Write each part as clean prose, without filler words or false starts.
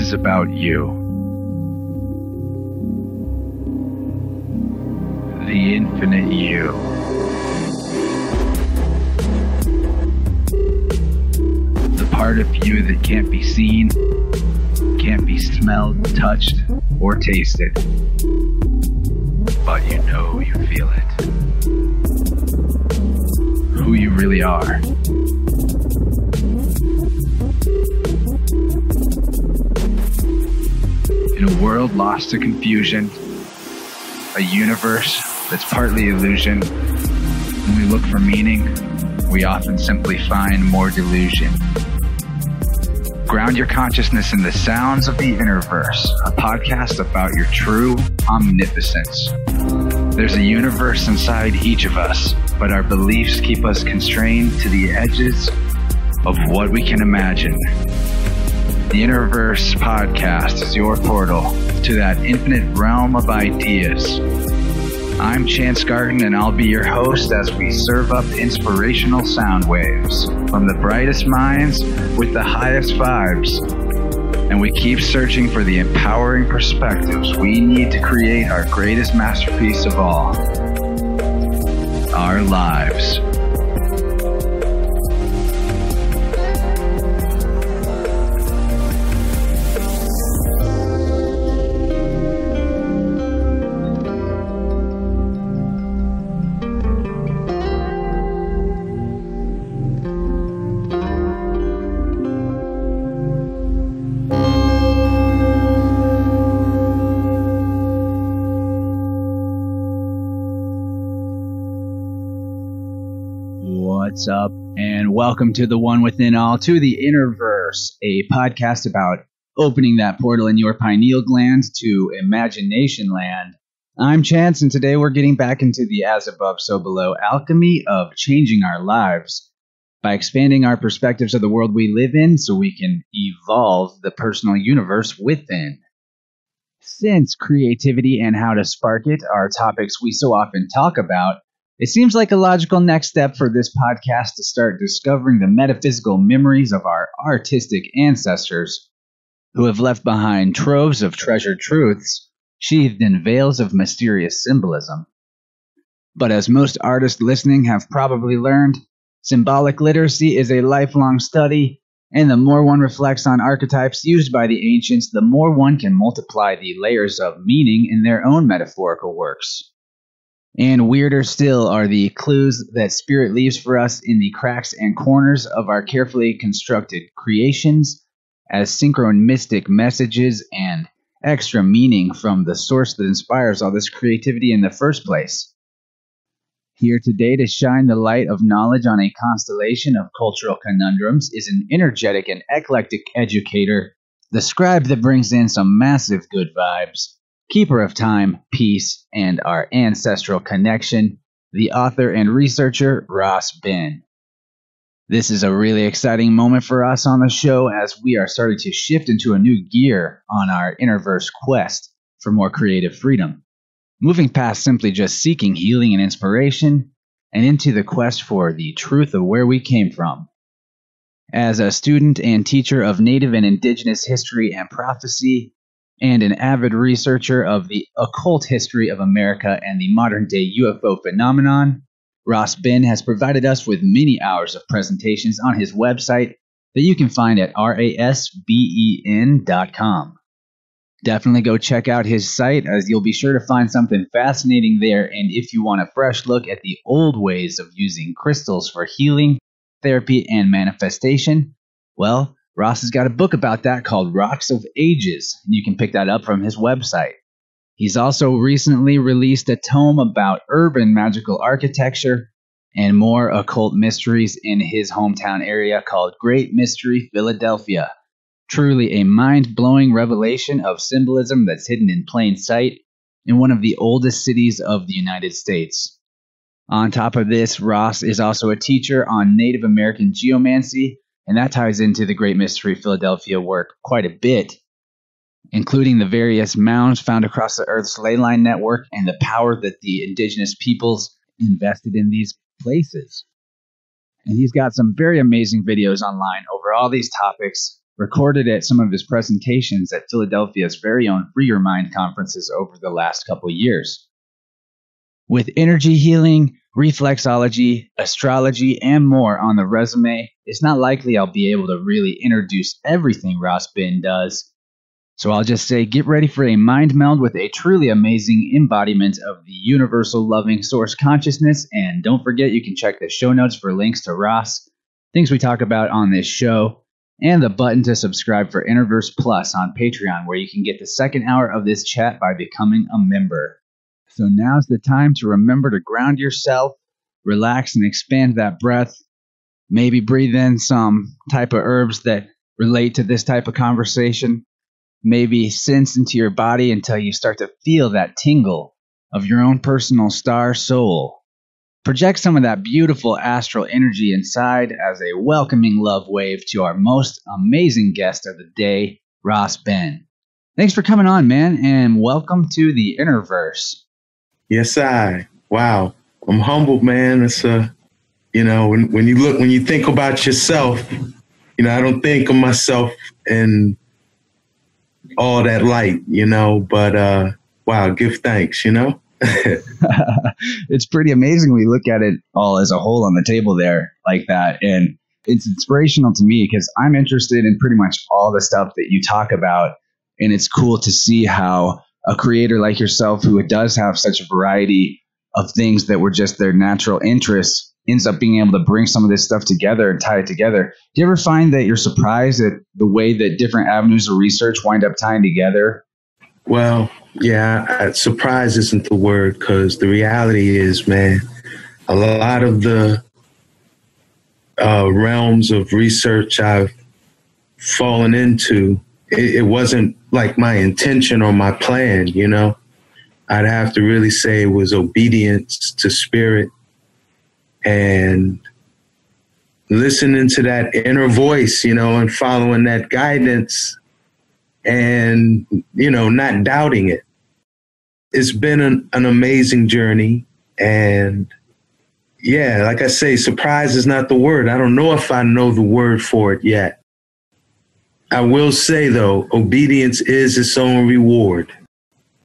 is about you. The infinite you. The part of you that can't be seen, can't be smelled, touched, or tasted. But you know you feel it. Who you really are. In a world lost to confusion, a universe that's partly illusion, when we look for meaning, we often simply find more delusion. Ground your consciousness in the sounds of the InnerVerse, a podcast about your true omnipotence. There's a universe inside each of us, but our beliefs keep us constrained to the edges of what we can imagine. The InnerVerse podcast is your portal to that infinite realm of ideas. I'm Chance Garten, and I'll be your host as we serve up inspirational sound waves from the brightest minds with the highest vibes. And we keep searching for the empowering perspectives we need to create our greatest masterpiece of all, our lives. What's up, and welcome to the One Within All, to the InnerVerse, a podcast about opening that portal in your pineal gland to imagination land. I'm Chance, and today we're getting back into the as above, so below alchemy of changing our lives by expanding our perspectives of the world we live in so we can evolve the personal universe within. Since creativity and how to spark it are topics we so often talk about, it seems like a logical next step for this podcast to start discovering the metaphysical memories of our artistic ancestors who have left behind troves of treasured truths sheathed in veils of mysterious symbolism. But as most artists listening have probably learned, symbolic literacy is a lifelong study, and the more one reflects on archetypes used by the ancients, the more one can multiply the layers of meaning in their own metaphorical works. And weirder still are the clues that spirit leaves for us in the cracks and corners of our carefully constructed creations as synchronistic messages and extra meaning from the source that inspires all this creativity in the first place. Here today to shine the light of knowledge on a constellation of cultural conundrums is an energetic and eclectic educator, the scribe that brings in some massive good vibes, keeper of time, peace, and our ancestral connection, the author and researcher, Ras Ben. This is a really exciting moment for us on the show as we are starting to shift into a new gear on our InnerVerse quest for more creative freedom, moving past simply just seeking healing and inspiration and into the quest for the truth of where we came from. As a student and teacher of Native and Indigenous history and prophecy, and an avid researcher of the occult history of America and the modern-day UFO phenomenon, Ras Ben has provided us with many hours of presentations on his website that you can find at rasben.com. Definitely go check out his site, as you'll be sure to find something fascinating there, and if you want a fresh look at the old ways of using crystals for healing, therapy, and manifestation, well, Ross has got a book about that called Rocks of Ages, and you can pick that up from his website. He's also recently released a tome about urban magical architecture and more occult mysteries in his hometown area called Great Mystery Philadelphia. Truly a mind-blowing revelation of symbolism that's hidden in plain sight in one of the oldest cities of the United States. On top of this, Ross is also a teacher on Native American geomancy, and that ties into the Great Mystery Philadelphia work quite a bit, including the various mounds found across the Earth's ley line network and the power that the indigenous peoples invested in these places. And he's got some very amazing videos online over all these topics, recorded at some of his presentations at Philadelphia's very own Free Your Mind conferences over the last couple years. With energy healing, reflexology, astrology, and more on the resume, it's not likely I'll be able to really introduce everything Ras Ben does. So I'll just say get ready for a mind meld with a truly amazing embodiment of the universal loving source consciousness. And don't forget, you can check the show notes for links to Ras, things we talk about on this show, and the button to subscribe for InnerVerse Plus on Patreon, where you can get the second hour of this chat by becoming a member. So now's the time to remember to ground yourself, relax, and expand that breath. Maybe breathe in some type of herbs that relate to this type of conversation. Maybe sense into your body until you start to feel that tingle of your own personal star soul. Project some of that beautiful astral energy inside as a welcoming love wave to our most amazing guest of the day, Ras Ben. Thanks for coming on, man, and welcome to the InnerVerse. Yes, wow. I'm humbled, man. It's when you think about yourself, I don't think of myself in all that light, but wow, give thanks, It's pretty amazing. We look at it all as a whole on the table there like that. And it's inspirational to me because I'm interested in pretty much all the stuff that you talk about. And it's cool to see how a creator like yourself, who does have such a variety of things that were just their natural interests, ends up being able to bring some of this stuff together and tie it together. Do you ever find that you're surprised at the way that different avenues of research wind up tying together? Well, yeah, surprise isn't the word, because the reality is, man, a lot of the realms of research I've fallen into, it wasn't like my intention or my plan, I'd have to really say it was obedience to spirit and listening to that inner voice, and following that guidance and, not doubting it. It's been an amazing journey. And yeah, like I say, surprise is not the word. I don't know if I know the word for it yet. I will say, though, obedience is its own reward.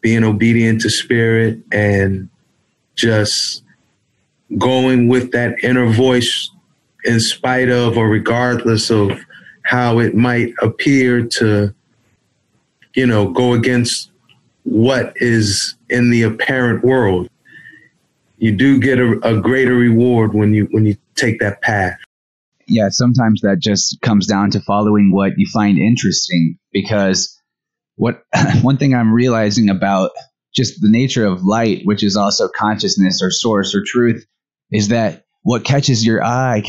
Being obedient to spirit and just going with that inner voice in spite of or regardless of how it might appear to, go against what is in the apparent world. You do get a greater reward when you take that path. Yeah, sometimes that just comes down to following what you find interesting, because one thing I'm realizing about just the nature of light, which is also consciousness or source or truth, is that what catches your eye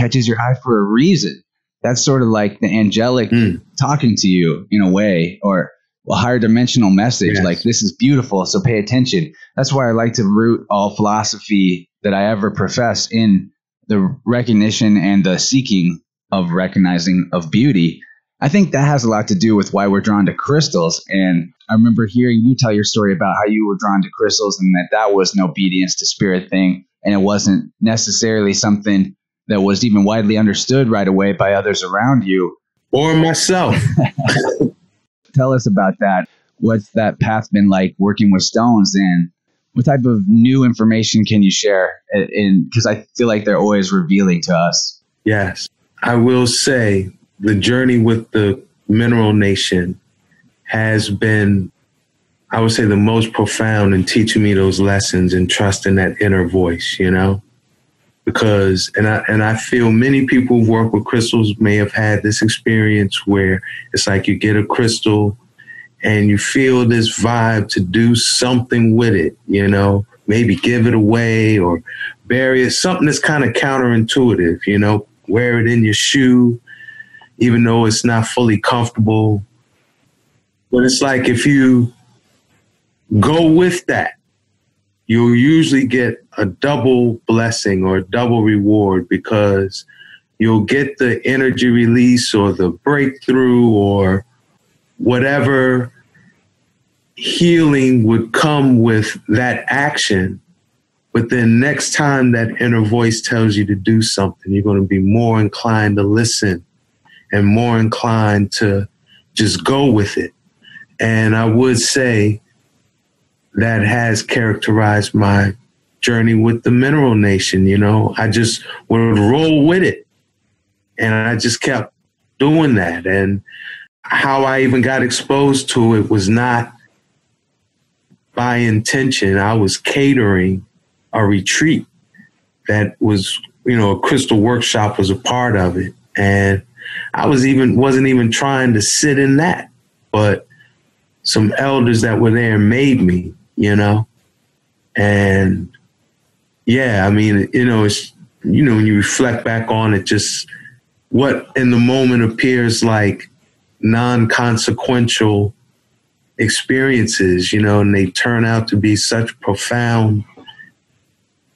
for a reason. That's sort of like the angelic talking to you in a way, or a higher dimensional message. Yes. Like, this is beautiful, so pay attention. That's why I like to root all philosophy that I ever profess in the recognition and the seeking of recognizing of beauty. I think that has a lot to do with why we're drawn to crystals. And I remember hearing you tell your story about how you were drawn to crystals and that was an obedience to spirit thing. And it wasn't necessarily something that was even widely understood right away by others around you. Or myself. Tell us about that. What's that path been like working with stones, and what type of new information can you share? Because I feel like they're always revealing to us. Yes. I will say the journey with the Mineral Nation has been, I would say, the most profound in teaching me those lessons and trusting that inner voice, because, and I feel many people who work with crystals may have had this experience where it's like you get a crystal and you feel this vibe to do something with it, maybe give it away or bury it, something that's kind of counterintuitive, wear it in your shoe, even though it's not fully comfortable. But it's like if you go with that, you'll usually get a double blessing or a double reward, because you'll get the energy release or the breakthrough or whatever healing would come with that action. But then next time that inner voice tells you to do something, you're going to be more inclined to listen and more inclined to just go with it. And I would say that has characterized my journey with the Mineral Nation. You know, I just would roll with it. And I just kept doing that. And how I even got exposed to it was not by intention. I was catering a retreat that was, you know, a crystal workshop was a part of it. And I wasn't even trying to sit in that, but some elders that were there made me, you know. And yeah, I mean, you know, it's, you know, when you reflect back on it, just what in the moment appears like non-consequential experiences, you know, and they turn out to be such profound,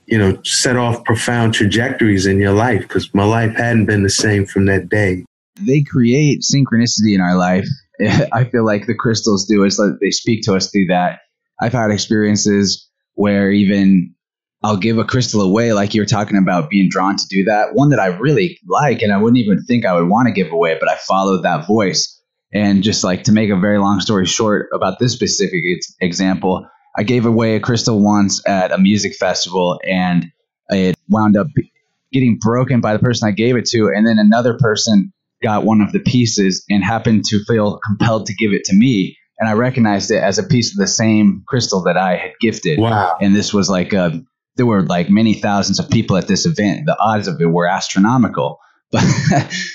you know, set off profound trajectories in your life, because my life hadn't been the same from that day. They create synchronicity in our life. I feel like the crystals do. It's like they speak to us through that. I've had experiences where even I'll give a crystal away, like you were talking about being drawn to do that. One that I really like, and I wouldn't even think I would want to give away, but I followed that voice. And just like to make a very long story short about this specific example, I gave away a crystal once at a music festival, and it wound up getting broken by the person I gave it to. And then another person got one of the pieces and happened to feel compelled to give it to me. And I recognized it as a piece of the same crystal that I had gifted. Wow. And this was like, there were like many thousands of people at this event. The odds of it were astronomical. But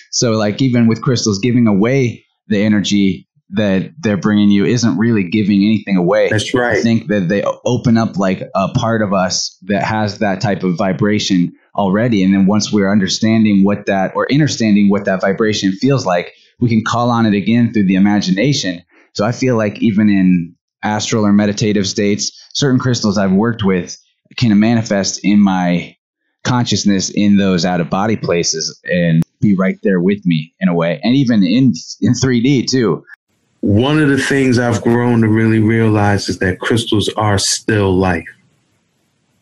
so like even with crystals, giving away the energy that they're bringing you isn't really giving anything away. That's right. I think that they open up like a part of us that has that type of vibration already. And then once we're understanding what that, or understanding what that vibration feels like, we can call on it again through the imagination. So I feel like even in astral or meditative states, certain crystals I've worked with can manifest in my consciousness in those out of body places and be right there with me in a way. And even in 3D too. One of the things I've grown to really realize is that crystals are still life.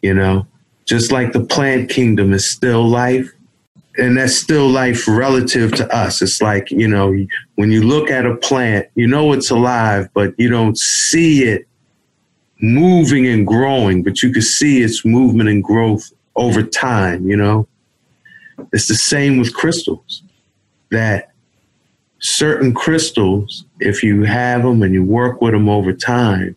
You know, just like the plant kingdom is still life, and that's still life relative to us. It's like, you know, when you look at a plant, you know it's alive, but you don't see it moving and growing, but you can see its movement and growth over time, you know. It's the same with crystals, that certain crystals, if you have them and you work with them over time,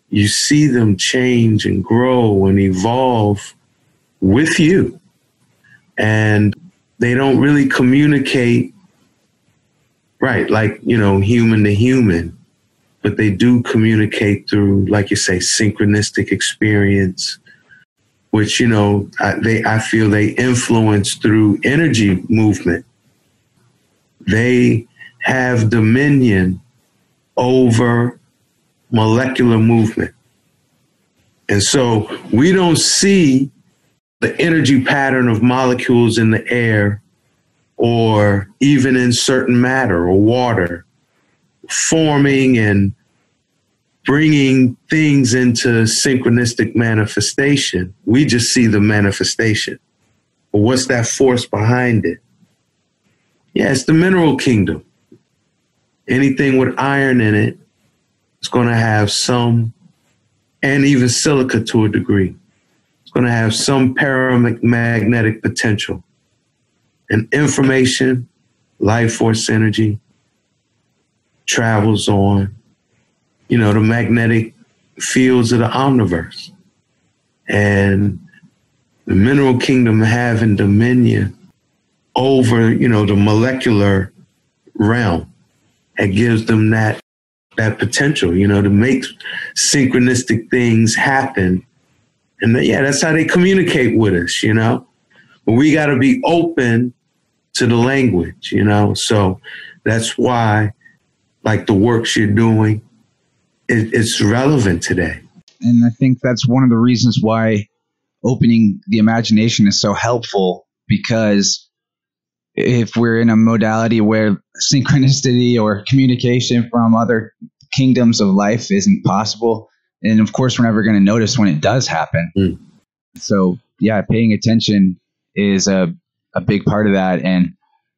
you see them change and grow and evolve with you. And they don't really communicate, right, like, you know, human to human, but they do communicate through, like you say, synchronistic experience, which, you know, I feel they influence through energy movement. They have dominion over molecular movement. And so we don't see the energy pattern of molecules in the air or even in certain matter or water forming and bringing things into synchronistic manifestation. We just see the manifestation. But what's that force behind it? Yeah, it's the mineral kingdom. Anything with iron in it is going to have some, and even silica to a degree, it's going to have some paramagnetic potential. And information, life force energy, travels on, you know, the magnetic fields of the omniverse. And the mineral kingdom having dominion over, you know, the molecular realm, it gives them that potential, you know, to make synchronistic things happen. And yeah, that's how they communicate with us, you know. But we got to be open to the language, you know. So that's why, like, the works you're doing, it's relevant today. And I think that's one of the reasons why opening the imagination is so helpful, because if we're in a modality where synchronicity or communication from other kingdoms of life isn't possible, and of course we're never going to notice when it does happen. So yeah, paying attention is a big part of that, and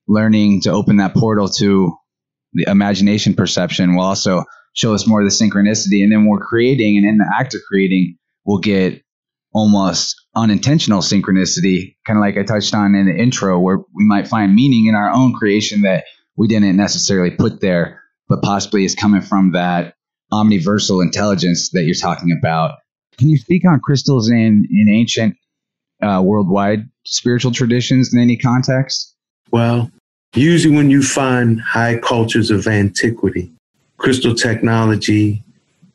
learning to open that portal to the imagination perception will also show us more of the synchronicity. And then we're creating, and in the act of creating, we'll get almost unintentional synchronicity, kind of like I touched on in the intro, where we might find meaning in our own creation that we didn't necessarily put there, but possibly is coming from that omniversal intelligence that you're talking about. Can you speak on crystals in ancient worldwide spiritual traditions in any context? Well, usually when you find high cultures of antiquity, crystal technology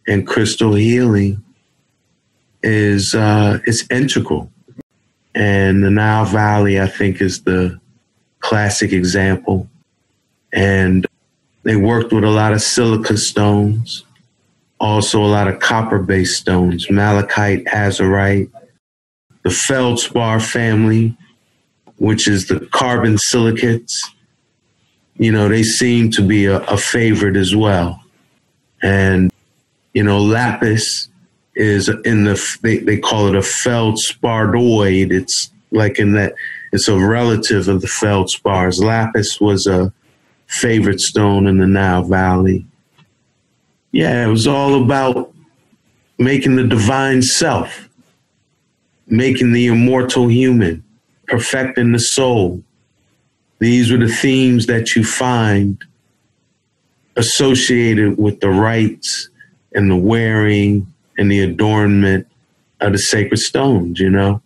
and crystal healing is integral. And the Nile Valley, I think, is the classic example. And they worked with a lot of silica stones, also a lot of copper-based stones, malachite, azurite, the feldspar family, which is the carbon silicates. You know, they seem to be a favorite as well. And, you know, lapis is in they call it a feldsparoid. It's like in that, it's a relative of the feldspars. Lapis was a favorite stone in the Nile Valley. Yeah, it was all about making the divine self, making the immortal human, perfecting the soul. These were the themes that you find associated with the rites and the wearing and the adornment of the sacred stones, you know?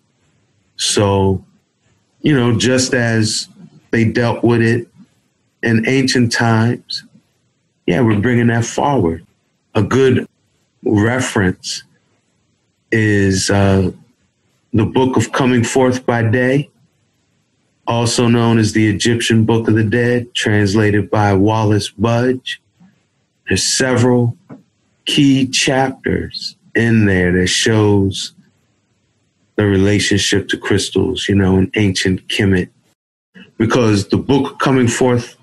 So, you know, just as they dealt with it in ancient times, yeah, we're bringing that forward. A good reference is the Book of Coming Forth by Day, also known as the Egyptian Book of the Dead, translated by Wallace Budge. There's several key chapters in there that shows the relationship to crystals, you know, in ancient Kemet. Because the book Coming Forth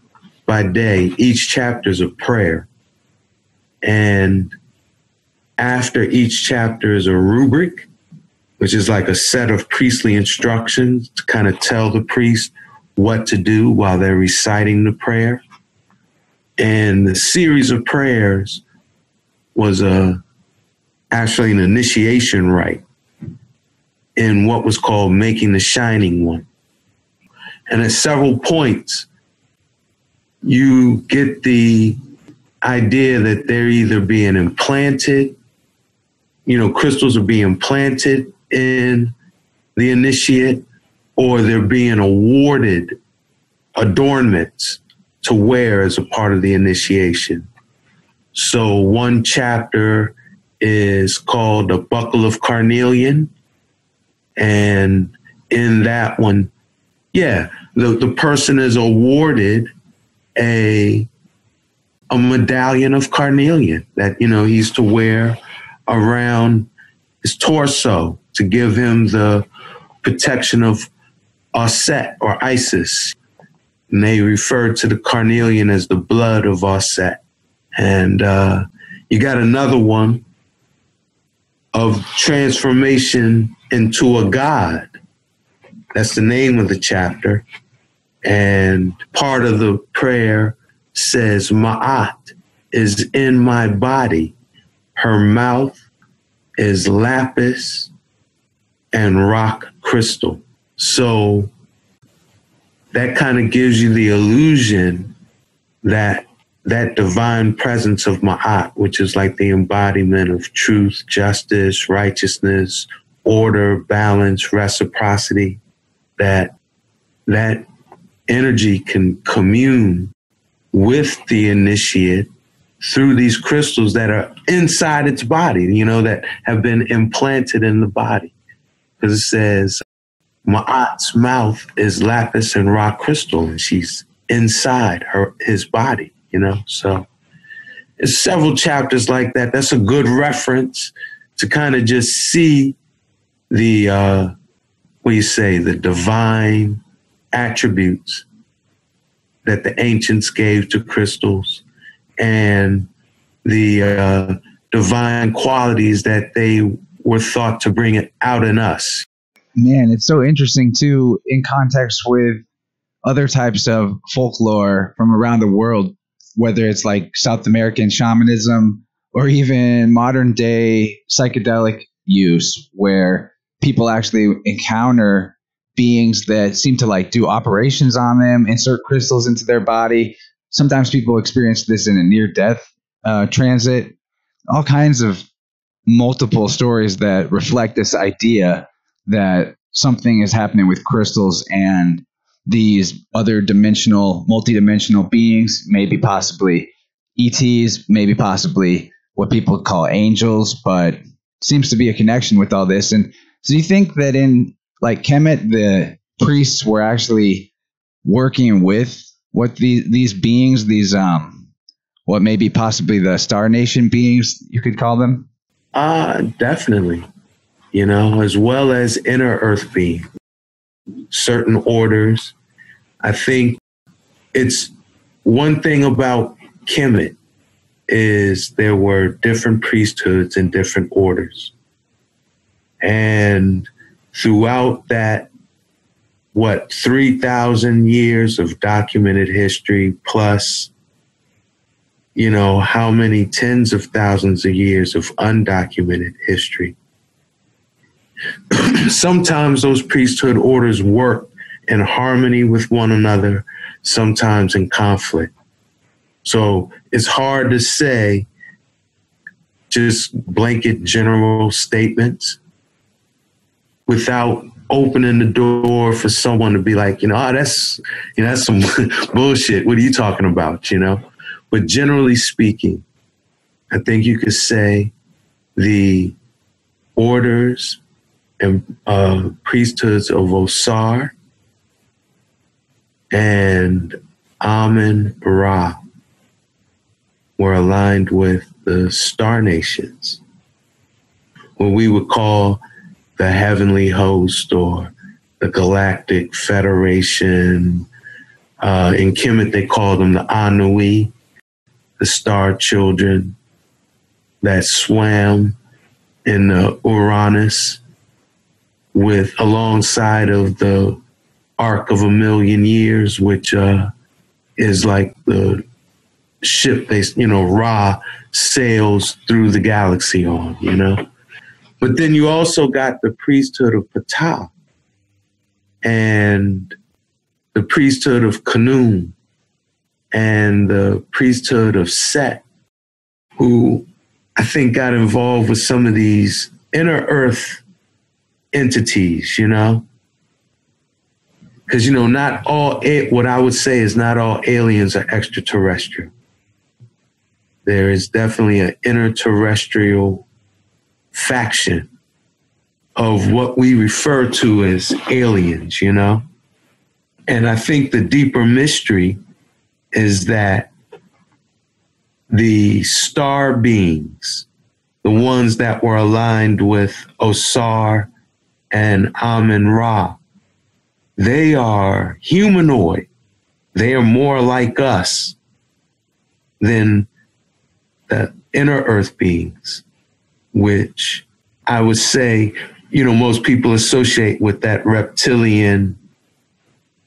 by Day, each chapter is a prayer. And after each chapter is a rubric, which is like a set of priestly instructions to kind of tell the priest what to do while they're reciting the prayer. And the series of prayers was actually an initiation rite in what was called Making the Shining One. And at several points, you get the idea that they're either being implanted, you know, crystals are being planted in the initiate, or they're being awarded adornments to wear as a part of the initiation. So one chapter is called The Buckle of Carnelian. And in that one, yeah, the person is awarded a medallion of carnelian that, you know, he's to wear around his torso to give him the protection of Osset or Isis. And they referred to the carnelian as the blood of Osset. And you got another one of transformation into a god. That's the name of the chapter. And part of the prayer says, Ma'at is in my body. Her mouth is lapis and rock crystal. So that kind of gives you the illusion that that divine presence of Ma'at, which is like the embodiment of truth, justice, righteousness, order, balance, reciprocity, that energy can commune with the initiate through these crystals that are inside its body, you know, that have been implanted in the body. Because it says, Ma'at's mouth is lapis and rock crystal, and she's inside his body, you know. So there's several chapters like that. That's a good reference to kind of just see the, the divine attributes that the ancients gave to crystals and the divine qualities that they were thought to bring it out in us. Man, it's so interesting, too, in context with other types of folklore from around the world. whether it's like South American shamanism or even modern day psychedelic use, where people actually encounter beings that seem to like do operations on them, insert crystals into their body. Sometimes people experience this in a near-death transit. All kinds of multiple stories that reflect this idea that something is happening with crystals and these other dimensional, multidimensional beings, maybe possibly ETs, maybe possibly what people call angels, but seems to be a connection with all this. And so you think that in like Kemet, the priests were actually working with what these beings, these what maybe possibly the Star Nation beings, you could call them? Definitely. You know, as well as inner earth beings, certain orders. I think it's one thing about Kemet is there were different priesthoods and different orders. And throughout that, 3,000 years of documented history plus, you know, how many tens of thousands of years of undocumented history. Sometimes those priesthood orders work in harmony with one another, sometimes in conflict. So it's hard to say just blanket general statements without opening the door for someone to be like, that's some bullshit. What are you talking about? But generally speaking, I think you could say the orders and priesthoods of Osar and Amun-Ra were aligned with the star nations, what we would call the heavenly host or the galactic federation. In Kemet, they call them the Anui, the star children that swam in the Uranus with alongside of the Arc of a Million Years, which is like the ship Ra sails through the galaxy on, But then you also got the priesthood of Ptah and the priesthood of Khnum and the priesthood of Set, who I think got involved with some of these inner earth entities, Because, not all, what I would say is not all aliens are extraterrestrial. There is definitely an interterrestrial faction of what we refer to as aliens, And I think the deeper mystery is that the star beings, the ones that were aligned with Osar and Amun-Ra, they are humanoid. They are more like us than the inner earth beings, which I would say, most people associate with that reptilian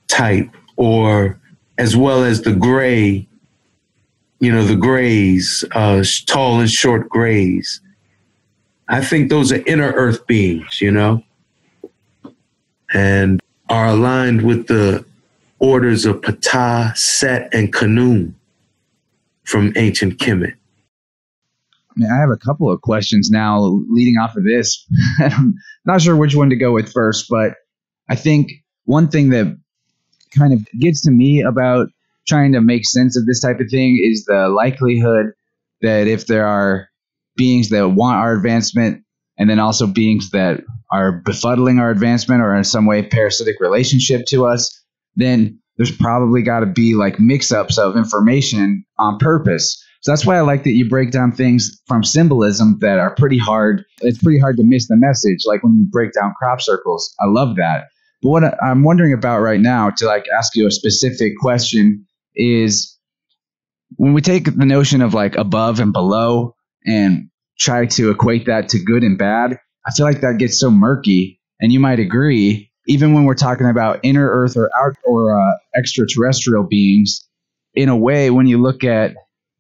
type, or as well as the gray, the grays, tall and short grays. I think those are inner earth beings, and are aligned with the orders of Ptah, Set, and Khnum from ancient Kemet. I have a couple of questions now leading off of this. I'm not sure which one to go with first, but I think one thing that kind of gets to me about trying to make sense of this type of thing is the likelihood that if there are beings that want our advancement and then also beings that are befuddling our advancement or in some way parasitic relationship to us, then there's probably got to be like mix-ups of information on purpose. So that's why I like that you break down things from symbolism that are pretty hard. It's pretty hard to miss the message, like when you break down crop circles. I love that. But what I'm wondering about right now, to like ask you a specific question, is when we take the notion of like above and below and try to equate that to good and bad, I feel like that gets so murky. And you might agree, even when we're talking about inner earth or extraterrestrial beings, in a way, when you look at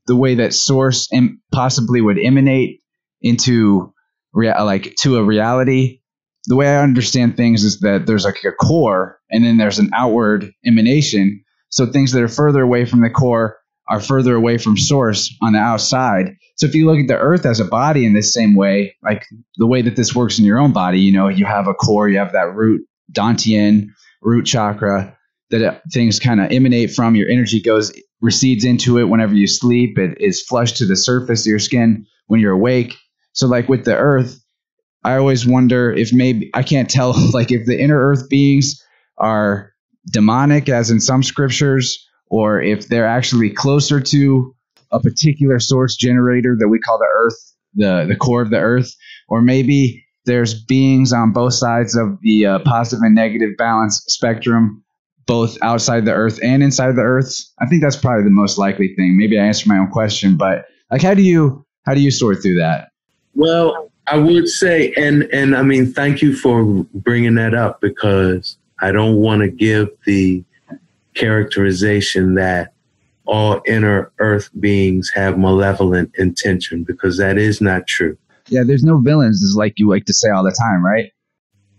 the way that source possibly would emanate into to a reality, the way I understand things is that there's like a core and then there's an outward emanation. So things that are further away from the core are further away from source on the outside. So if you look at the earth as a body in this same way, like the way that this works in your own body, you know, you have a core, you have that root, Dantian, root chakra, that things kind of emanate from. Your energy recedes into it whenever you sleep. It is flushed to the surface of your skin when you're awake. So like with the earth, I always wonder if maybe, I can't tell, like if the inner earth beings are demonic, as in some scriptures, or if they're actually closer to a particular source generator that we call the earth, the core of the earth, or maybe there's beings on both sides of the positive and negative balance spectrum, both outside the earth and inside the earth. I think that's probably the most likely thing. Maybe I answered my own question, but like, how do you sort through that? Well, I would say, and I mean, thank you for bringing that up, because I don't want to give the characterization that all inner earth beings have malevolent intention, because that is not true. Yeah, there's no villains, is like you like to say all the time, right?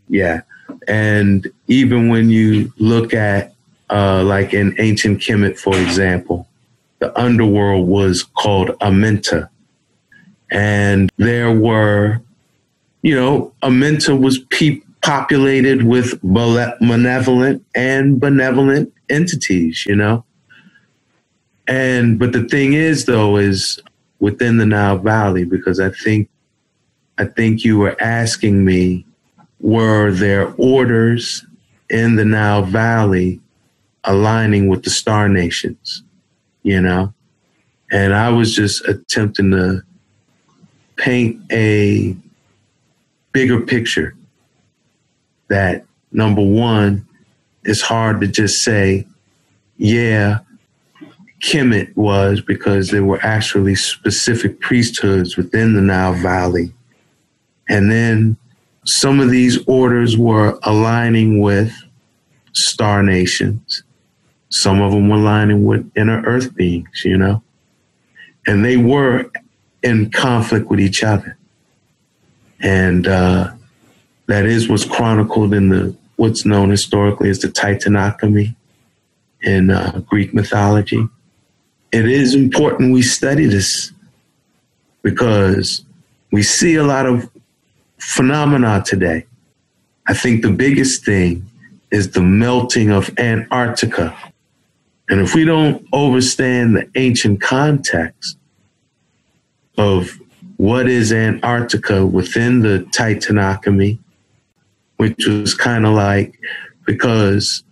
Yeah. And even when you look at, like in ancient Kemet, for example, the underworld was called Amenta. And there were, Amenta was populated with malevolent and benevolent entities, but the thing is, though, is within the Nile Valley, because I think you were asking me, were there orders in the Nile Valley aligning with the star nations, and I was just attempting to paint a bigger picture that, number one, it's hard to just say, yeah, Kemet was, because there were actually specific priesthoods within the Nile Valley. And then some of these orders were aligning with star nations. Some of them were aligning with inner earth beings, and they were in conflict with each other. And that is what's chronicled in what's known historically as the Titanomachy in Greek mythology. It is important we study this, because we see a lot of phenomena today. I think the biggest thing is the melting of Antarctica. And if we don't understand the ancient context of what is Antarctica within the Titanomachy, which was kind of like, because,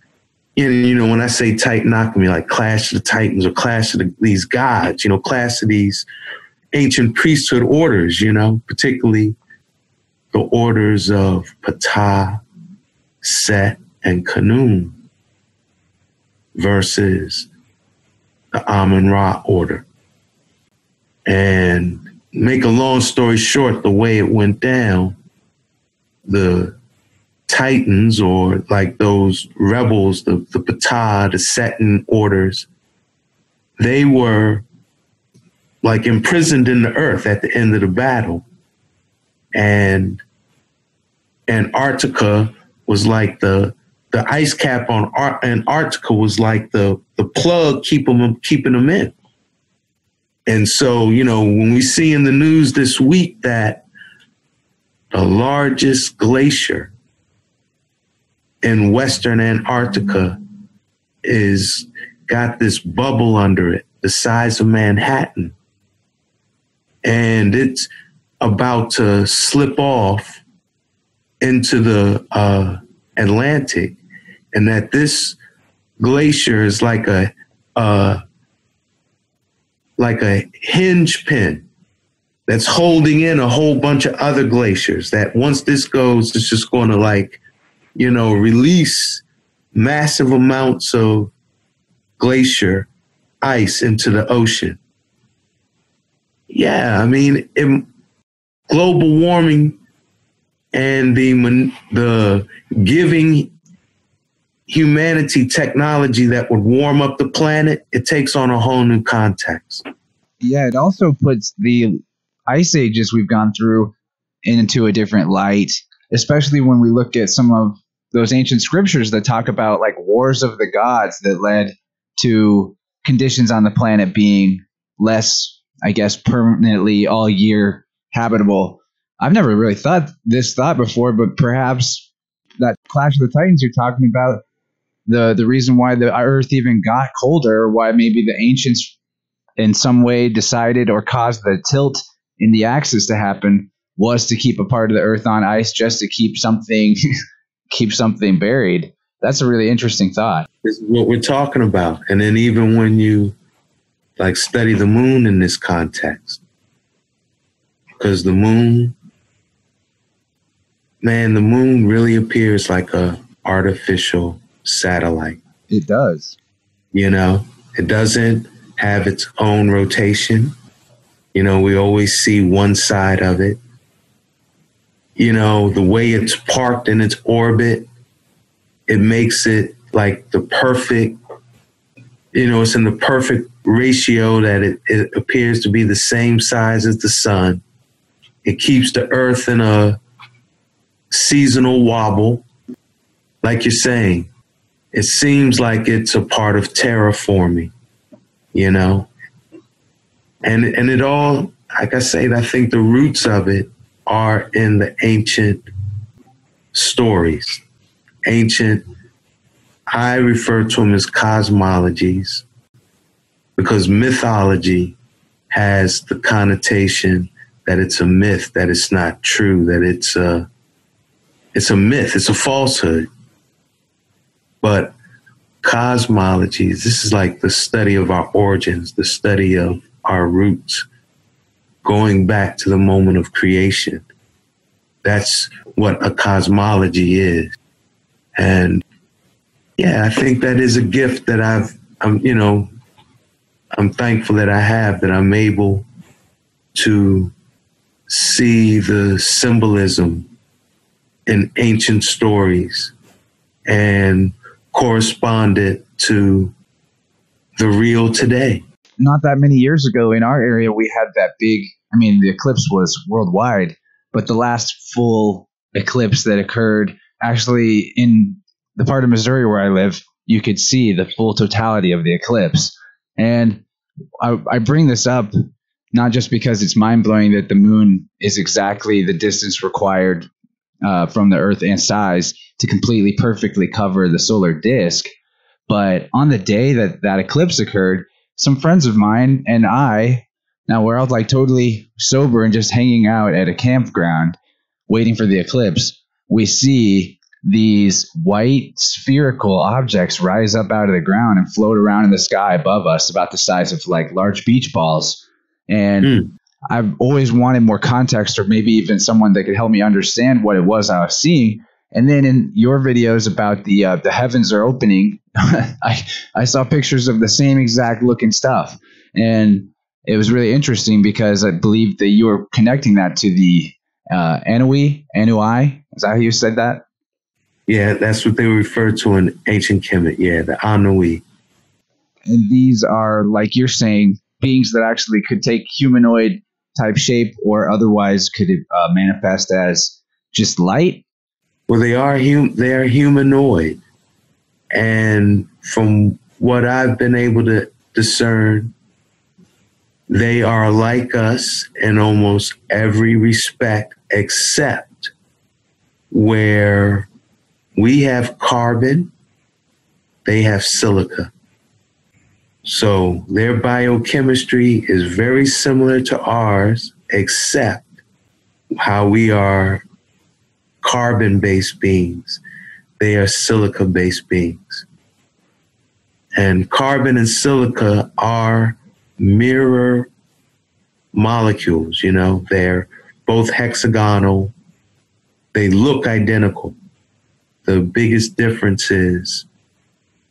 when I say Titanomachy, like Clash of the Titans or Clash of these gods, Clash of these ancient priesthood orders, particularly the orders of Ptah, Set, and Khnum versus the Amun-Ra order. And make a long story short, the way it went down, the Titans, or like those rebels, the Ptah, the Seton orders, they were like imprisoned in the earth at the end of the battle. And Antarctica was like the ice cap on Antarctica was like the plug keeping them in. And so, when we see in the news this week that the largest glacier in Western Antarctica is got this bubble under it, the size of Manhattan, and it's about to slip off into the Atlantic, and that this glacier is like a hinge pin that's holding in a whole bunch of other glaciers, that once this goes, it's just going to release massive amounts of glacier ice into the ocean. Yeah, I mean, global warming and the giving humanity technology that would warm up the planet, it takes on a whole new context. Yeah, it also puts the ice ages we've gone through into a different light, especially when we look at some of those ancient scriptures that talk about like wars of the gods that led to conditions on the planet being less, I guess, permanently all year habitable. I've never really thought before, but perhaps that Clash of the Titans you're talking about, the reason why the Earth even got colder, or why maybe the ancients in some way decided or caused the tilt in the axis to happen, was to keep a part of the Earth on ice, just to keep something buried. That's a really interesting thought. This is what we're talking about. And then even when you like study the moon in this context, because the moon really appears like a artificial satellite. It does. You know, it doesn't have its own rotation. You know, we always see one side of it. You know, the way it's parked in its orbit, it makes it like the perfect, you know, it's in the perfect ratio that it appears to be the same size as the sun. It keeps the Earth in a seasonal wobble. Like you're saying, it seems like it's a part of terraforming, you know? And it all, like I said, I think the roots of it are in the ancient stories. I refer to them as cosmologies, because mythology has the connotation that it's a myth, that it's not true, that it's a myth, it's a falsehood. But cosmologies, this is like the study of our origins, the study of our roots, going back to the moment of creation. That's what a cosmology is. And yeah, I think that is a gift that I'm thankful that I have, that I'm able to see the symbolism in ancient stories and correspond it to the real today. Not that many years ago in our area, we had that big, I mean, the eclipse was worldwide, but the last full eclipse that occurred actually in the part of Missouri where I live, you could see the full totality of the eclipse. And I bring this up not just because it's mind-blowing that the moon is exactly the distance required from the Earth and size to completely perfectly cover the solar disk, but on the day that eclipse occurred, some friends of mine and now we're all like totally sober and just hanging out at a campground waiting for the eclipse. We see these white spherical objects rise up out of the ground and float around in the sky above us, about the size of like large beach balls. And I've always wanted more context, or maybe even someone that could help me understand what it was I was seeing. And then in your videos about the heavens are opening, I saw pictures of the same exact looking stuff. And it was really interesting because I believe that you were connecting that to the Anui. Is that how you said that? Yeah, that's what they refer to in ancient Kemet. Yeah, the Anui. And these are, like you're saying, beings that actually could take humanoid type shape, or otherwise could manifest as just light. Well, they are humanoid. And from what I've been able to discern, they are like us in almost every respect, except where we have carbon, they have silica. So their biochemistry is very similar to ours, except how we are carbon-based beings. They are silica-based beings. And carbon and silica are mirror molecules, you know. They're both hexagonal. They look identical. The biggest difference is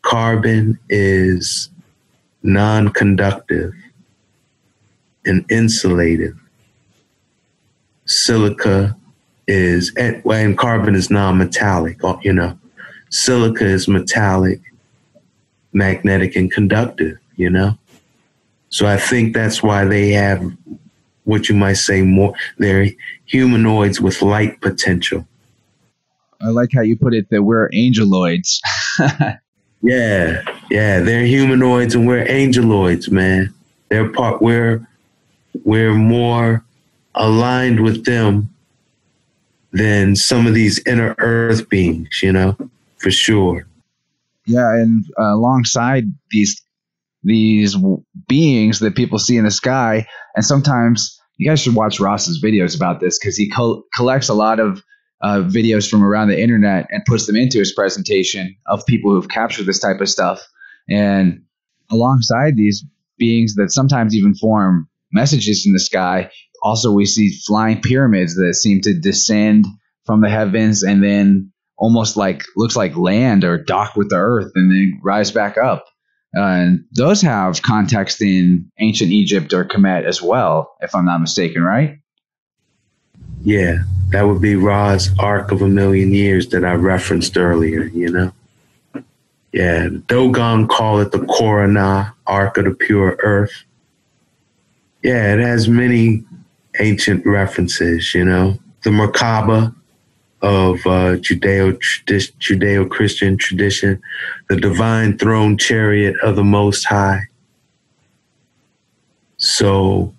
carbon is non-conductive and insulative. Silica is, and carbon is non-metallic, you know. silica is metallic, magnetic, and conductive, you know? So I think that's why they have what you might say they're humanoids with light potential. I like how you put it that we're angeloids. Yeah, they're humanoids and we're angeloids, man. We're more aligned with them than some of these inner earth beings, you know, for sure. Yeah, and alongside these beings that people see in the sky, and sometimes you guys should watch Ross's videos about this because he collects a lot of videos from around the internet and puts them into his presentation of people who've captured this type of stuff. And alongside these beings that sometimes even form messages in the sky, also we see flying pyramids that seem to descend from the heavens and then almost looks like land or dock with the earth and then rise back up. And those have context in ancient Egypt or Kemet as well, if I'm not mistaken, right? Yeah, that would be Ra's Ark of a Million Years that I referenced earlier, you know? Yeah, Dogon call it the Korana, Ark of the Pure Earth. Yeah, it has many ancient references, you know? The Merkaba of Judeo-Christian tradition, the divine throne chariot of the Most High. So,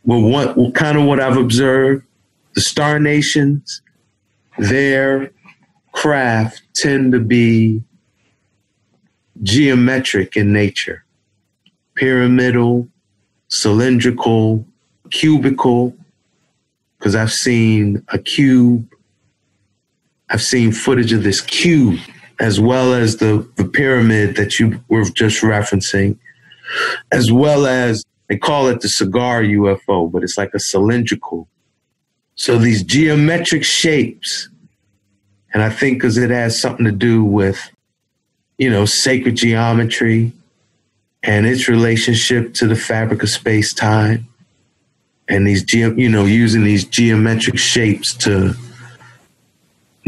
what I've observed, the star nations, their craft tend to be geometric in nature, pyramidal, cylindrical, cubical, because I've seen a cube. I've seen footage of this cube, as well as the pyramid that you were just referencing, as well as they call it the cigar UFO, but it's like a cylindrical. So these geometric shapes, and I think because it has something to do with, you know, sacred geometry and its relationship to the fabric of space-time, and these, using these geometric shapes to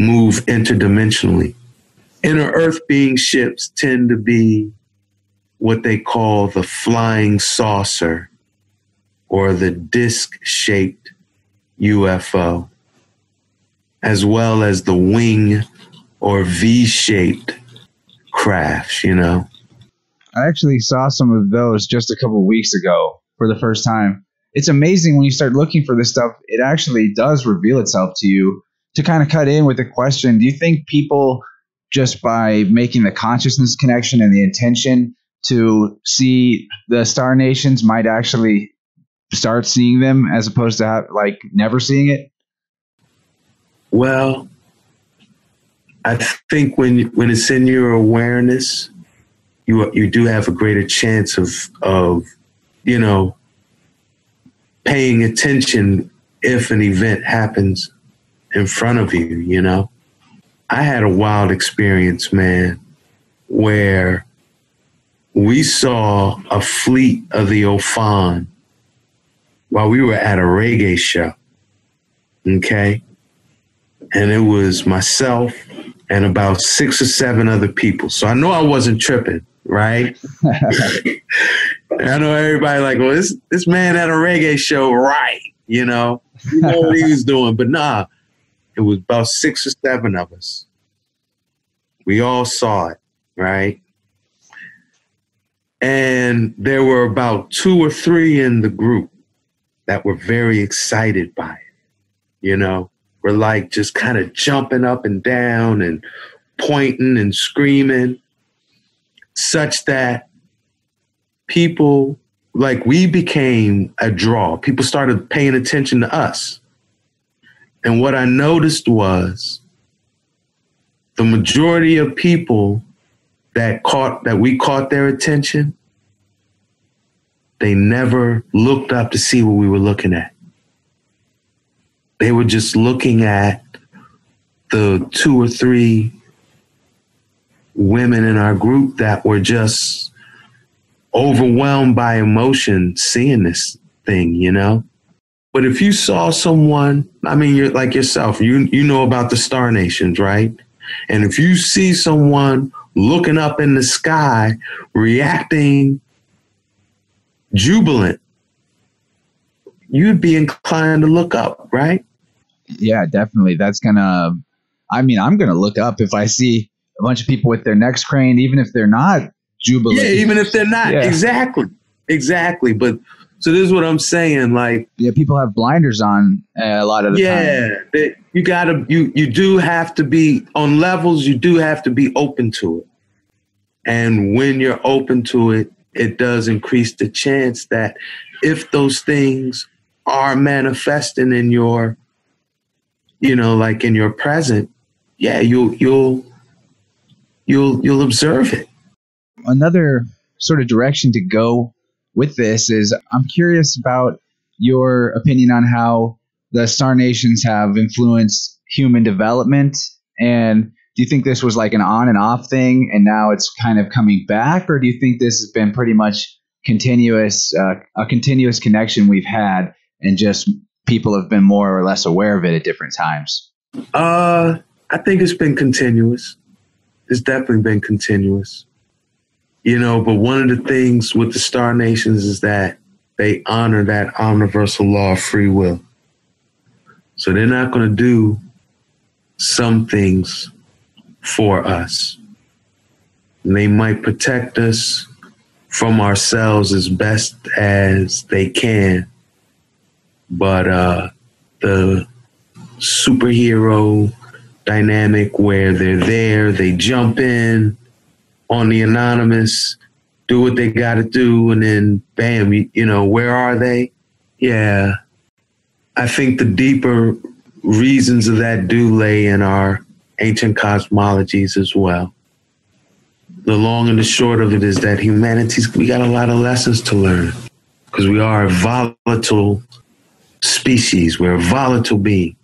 move interdimensionally. Inner Earth being ships tend to be what they call the flying saucer or the disc-shaped UFO, as well as the wing or V-shaped crafts, you know. I actually saw some of those just a couple of weeks ago for the first time. It's amazing when you start looking for this stuff, it actually does reveal itself to you. To kind of cut in with the question, do you think people, just by making the consciousness connection and the intention to see the star nations, might actually start seeing them as opposed to never seeing it? Well, I think when it's in your awareness, you do have a greater chance of paying attention if an event happens in front of you, you know. I had a wild experience, man, where we saw a fleet of the Ophan while we were at a reggae show, okay? And it was myself and about 6 or 7 other people. So I know I wasn't tripping, right? And I know everybody well, this man at a reggae show, right? You know what he was doing, but nah. It was about 6 or 7 of us. We all saw it, right? And there were about 2 or 3 in the group that were very excited by it. You know, we're just kind of jumping up and down and pointing and screaming, such that people, we became a draw. People started paying attention to us. And what I noticed was the majority of people that we caught their attention, they never looked up to see what we were looking at. They were just looking at the 2 or 3 women in our group that were just overwhelmed by emotion seeing this thing, you know? But if you saw someone, I mean, you're like yourself, you know about the star nations, right? And if you see someone looking up in the sky, reacting jubilant, you'd be inclined to look up, right? Yeah, definitely. I'm going to look up if I see a bunch of people with their necks craned, even if they're not jubilant. Yeah, even if they're not. Yeah. Exactly. But so this is what I'm saying. Like, yeah, people have blinders on a lot of the time. Yeah, you do have to be on levels. You do have to be open to it. And when you're open to it, it does increase the chance that if those things are manifesting in your, like in your present, yeah, you'll observe it. Another sort of direction to go with this is I'm curious about your opinion on how the star nations have influenced human development. And do you think this was like an on and off thing and now it's kind of coming back? Or do you think this has been pretty much continuous, a continuous connection we've had and just people have been more or less aware of it at different times? I think it's been continuous. It's definitely been continuous. But one of the things with the star nations is that they honor that universal law of free will. So they're not going to do some things for us. And they might protect us from ourselves as best as they can. But the superhero dynamic where they're there, they jump in on the anonymous, do what they got to do, and then bam, where are they? Yeah. I think the deeper reasons of that do lay in our ancient cosmologies as well. The long and the short of it is that we got a lot of lessons to learn because we are a volatile species. We're a volatile being.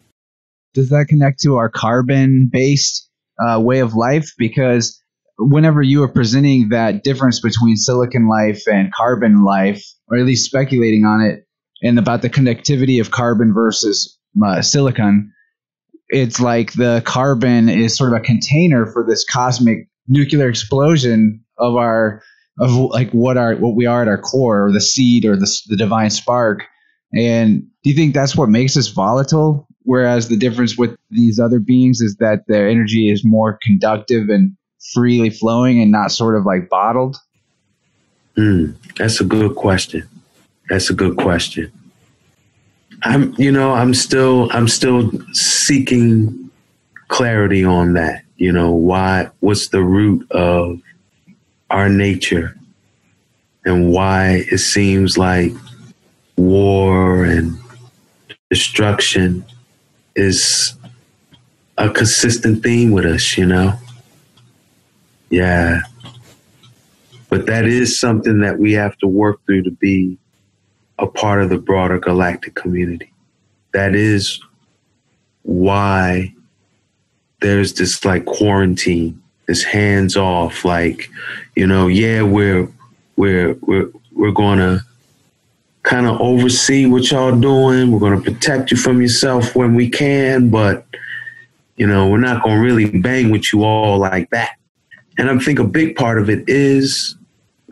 Does that connect to our carbon-based way of life? Because whenever you are presenting that difference between silicon life and carbon life, or at least speculating on it, and about the connectivity of carbon versus silicon, it's like the carbon is sort of a container for this cosmic nuclear explosion of what we are at our core, or the seed, or the divine spark. And do you think that's what makes us volatile? Whereas the difference with these other beings is that their energy is more conductive and freely flowing and not sort of like bottled? That's a good question. I'm still seeking clarity on that. What's the root of our nature and why it seems like war and destruction is a consistent theme with us, Yeah. But that is something that we have to work through to be a part of the broader galactic community. That is why there's this like quarantine, this hands off, like, we're going to kind of oversee what y'all doing. We're going to protect you from yourself when we can, but, we're not going to really bang with you all like that. And I think a big part of it is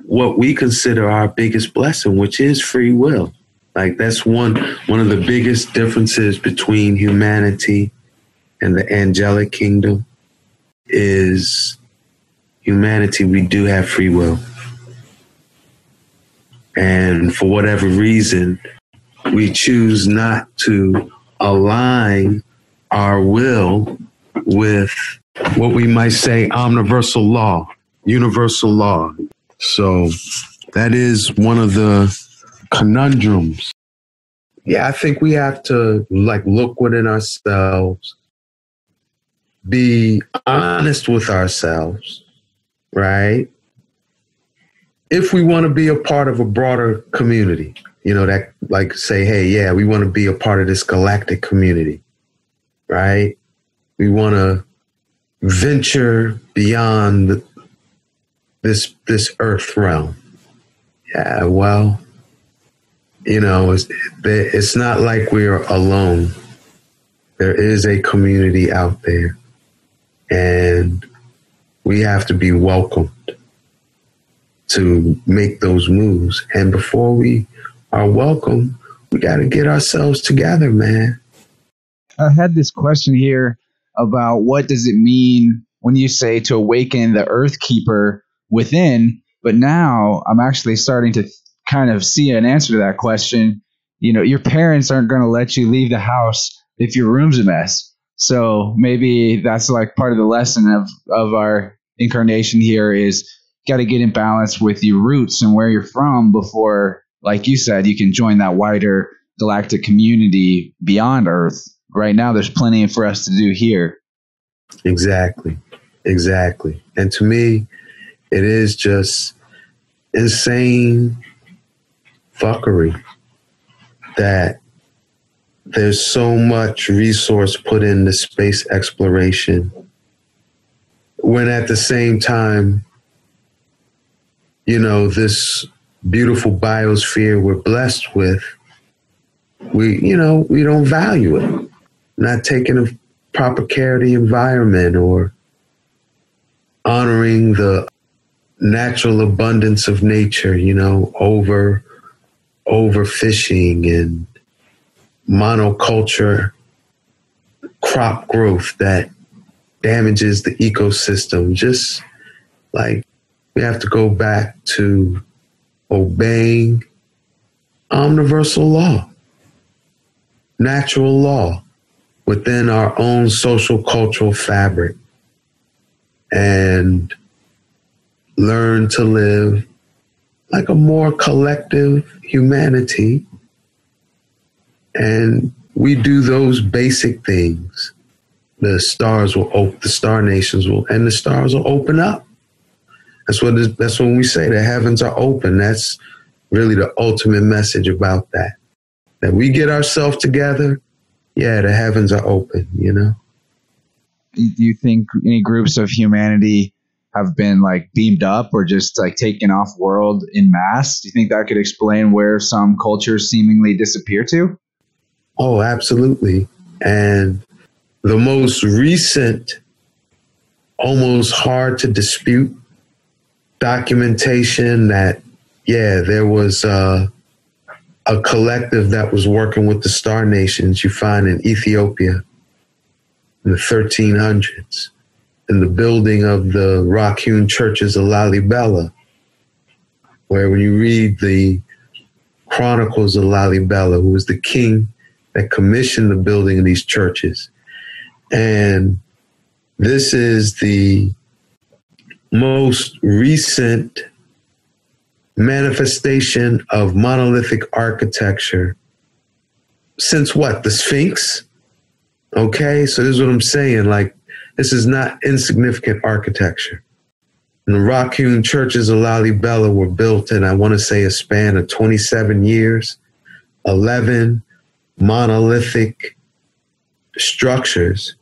what we consider our biggest blessing, which is free will. Like that's one of the biggest differences between humanity and the angelic kingdom is humanity. We do have free will. And for whatever reason, we choose not to align our will with what we might say omniversal law, universal law. So that is one of the conundrums. Yeah, I think we have to look within ourselves, be honest with ourselves, right? If we want to be a part of a broader community, that say, hey, yeah, we want to be a part of this galactic community, right? We want to venture beyond this earth realm. Yeah, well, it's not like we're alone. There is a community out there. And we have to be welcomed to make those moves. And before we are welcome, we got to get ourselves together, man. I had this question here about what does it mean when you say to awaken the earth keeper within, but now I'm actually starting to kind of see an answer to that question. You know, your parents aren't going to let you leave the house if your room's a mess. So maybe that's like part of the lesson of our incarnation here is got to get in balance with your roots and where you're from before, like you said, you can join that wider galactic community beyond Earth. Right now, there's plenty for us to do here. Exactly. And to me, it is just insane fuckery that there's so much resource put into space exploration when at the same time, you know, this beautiful biosphere we're blessed with, we don't value it. Not taking a proper care of the environment or honoring the natural abundance of nature, you know, overfishing and monoculture crop growth that damages the ecosystem. Just like we have to go back to obeying universal law, natural law within our own social cultural fabric, and learn to live like a more collective humanity. And we do those basic things. The stars will open, the star nations will, and the stars will open up. That's when we say the heavens are open. That's really the ultimate message about that. That we get ourselves together, yeah, the heavens are open, you know? Do you think any groups of humanity have been like beamed up or just like taken off world in mass? Do you think that could explain where some cultures seemingly disappear to? Oh, absolutely. And the most recent, almost hard to dispute documentation that, yeah, there was a collective that was working with the Star Nations you find in Ethiopia in the 1300s, in the building of the rock-hewn churches of Lalibela, where when you read the chronicles of Lalibela, who was the king that commissioned the building of these churches. And this is the most recent manifestation of monolithic architecture since what? The Sphinx? Okay, so this is what I'm saying. Like, this is not insignificant architecture. And the rock-hewn churches of Lalibela were built in, I want to say, a span of 27 years, 11 monolithic structures.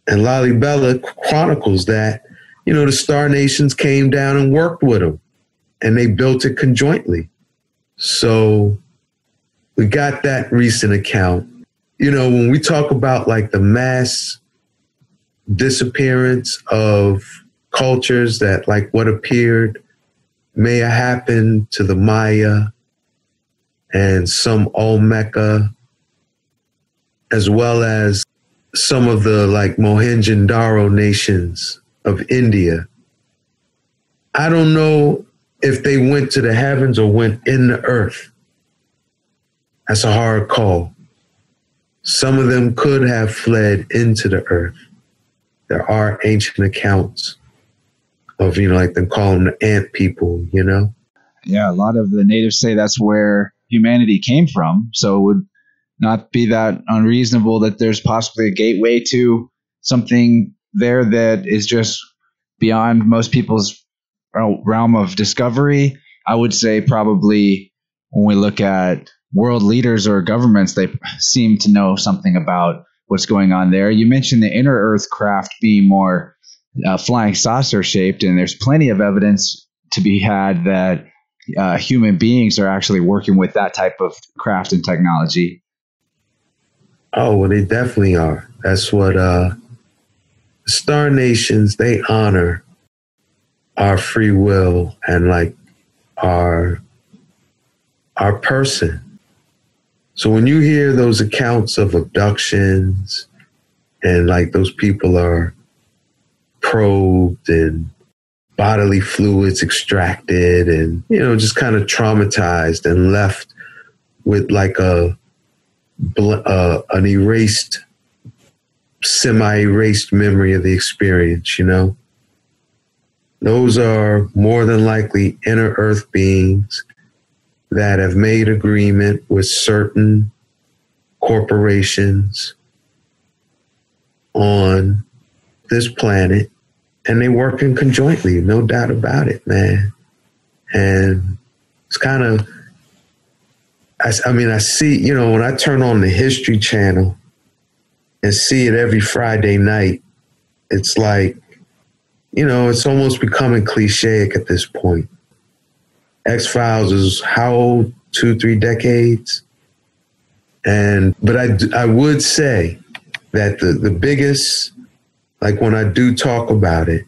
And Lalibela chronicles that, you know, the Star Nations came down and worked with them, and they built it conjointly. So we got that recent account. You know, when we talk about like the mass disappearance of cultures that like what appeared may have happened to the Maya and some Olmeca, as well as some of the like Mohenjo-Daro nations of India. I don't know if they went to the heavens or went in the earth. That's a hard call. Some of them could have fled into the earth. There are ancient accounts of, you know, like they call them the ant people, you know? Yeah, a lot of the natives say that's where humanity came from. So it would not be that unreasonable that there's possibly a gateway to something there that is just beyond most people's realm of discovery. I would say probably when we look at world leaders or governments, they seem to know something about what's going on there. You mentioned the inner Earth craft being more flying saucer shaped, and there's plenty of evidence to be had that human beings are actually working with that type of craft and technology. Oh, well, they definitely are. That's what Star nations, they honor our free will and like our person. So when you hear those accounts of abductions and like those people are probed and bodily fluids extracted and, you know, just kind of traumatized and left with like an erased, semi-erased memory of the experience, you know, those are more than likely inner earth beings that have made agreement with certain corporations on this planet, and they working conjointly, no doubt about it, man. And it's kind of, I mean, I see, you know, when I turn on the History Channel and see it every Friday night, it's like, you know, it's almost becoming clichéic at this point. X-Files is how old? 2-3 decades? But I would say that the biggest, like when I do talk about it,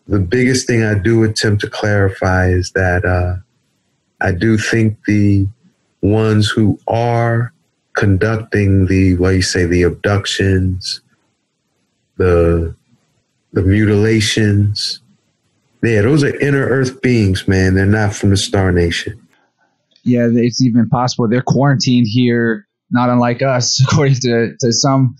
the biggest thing I do attempt to clarify is that I do think the ones who are conducting the abductions, the mutilations, yeah, those are inner earth beings, man. They're not from the Star Nation. Yeah, it's even possible they're quarantined here, not unlike us, according to some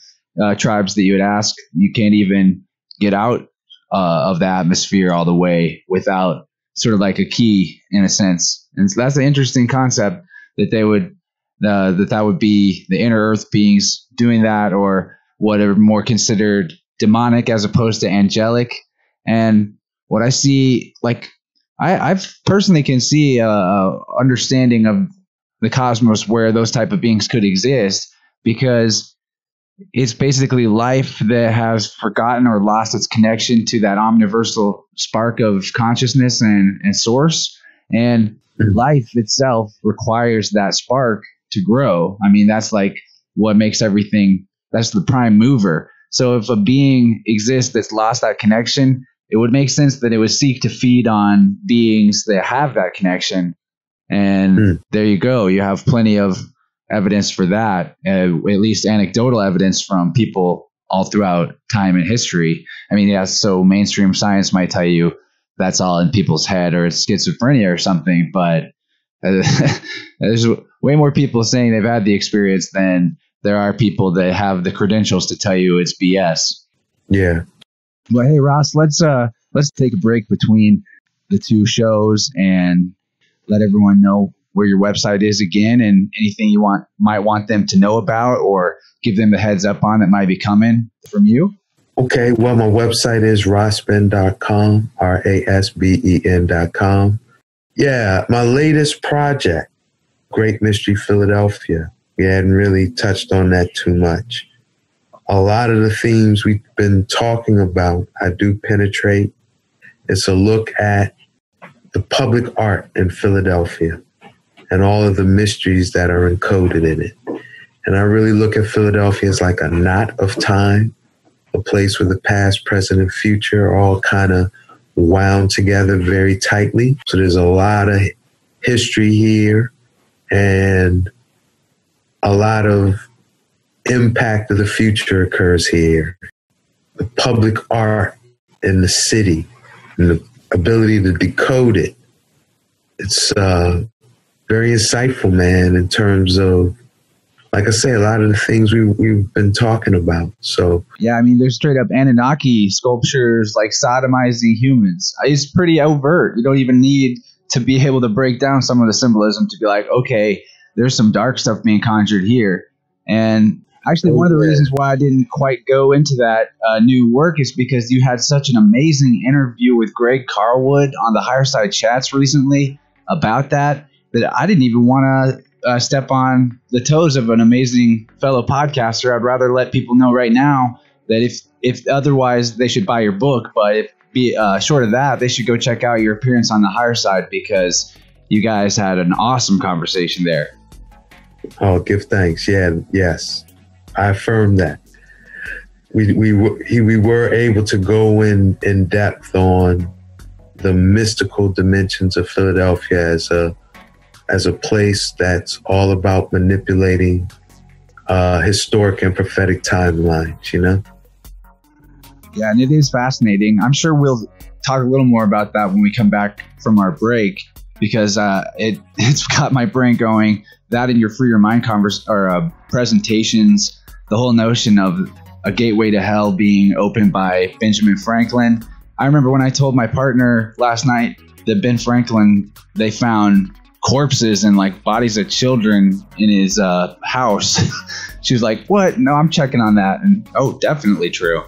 tribes that you would ask. You can't even get out of the atmosphere all the way without sort of like a key, in a sense. And so that's an interesting concept that they would that would be the inner earth beings doing that, or what are more considered demonic as opposed to angelic. And what I see, like, I personally can see understanding of the cosmos where those type of beings could exist, because it's basically life that has forgotten or lost its connection to that omniversal spark of consciousness and source. And life itself requires that spark to grow. I mean, that's like what makes everything, that's the prime mover. So if a being exists that's lost that connection, it would make sense that it would seek to feed on beings that have that connection. And there you go. You have plenty of evidence for that, at least anecdotal evidence from people all throughout time and history. I mean, yeah, so mainstream science might tell you that's all in people's head or it's schizophrenia or something, but there's way more people saying they've had the experience than there are people that have the credentials to tell you it's BS. Yeah. Well, hey, Ras, let's take a break between the two shows and let everyone know where your website is again, and anything you might want them to know about or give them the heads up on that might be coming from you. Okay, well, my website is rasben.com, RASBEN.com. Yeah, my latest project, Great Mystery Philadelphia. We hadn't really touched on that too much. A lot of the themes we've been talking about, I do penetrate. It's a look at the public art in Philadelphia and all of the mysteries that are encoded in it. And I really look at Philadelphia as like a knot of time, a place where the past, present, and future are all kind of wound together very tightly. So there's a lot of history here and a lot of impact of the future occurs here. The public art in the city and the ability to decode it. It's very insightful, man, in terms of, like I say, a lot of the things we've been talking about. So yeah, I mean, there's straight up Anunnaki sculptures like sodomizing humans. It's pretty overt. You don't even need to be able to break down some of the symbolism to be like, okay, there's some dark stuff being conjured here. And actually, one of the reasons why I didn't quite go into that new work is because you had such an amazing interview with Greg Carlwood on the Higher Side Chats recently about that I didn't even want to step on the toes of an amazing fellow podcaster. I'd rather let people know right now that if otherwise they should buy your book, but short of that, they should go check out your appearance on the Higher Side, because you guys had an awesome conversation there. Oh, give thanks. Yeah, yes. I affirm that. we were able to go in depth on the mystical dimensions of Philadelphia as a place that's all about manipulating historic and prophetic timelines, you know? Yeah, and it is fascinating. I'm sure we'll talk a little more about that when we come back from our break, because it's got my brain going. That and your Free Your Mind presentations, the whole notion of a gateway to hell being opened by Benjamin Franklin. I remember when I told my partner last night that Ben Franklin, they found corpses and like bodies of children in his house. She was like, "What? No, I'm checking on that." And oh, definitely true.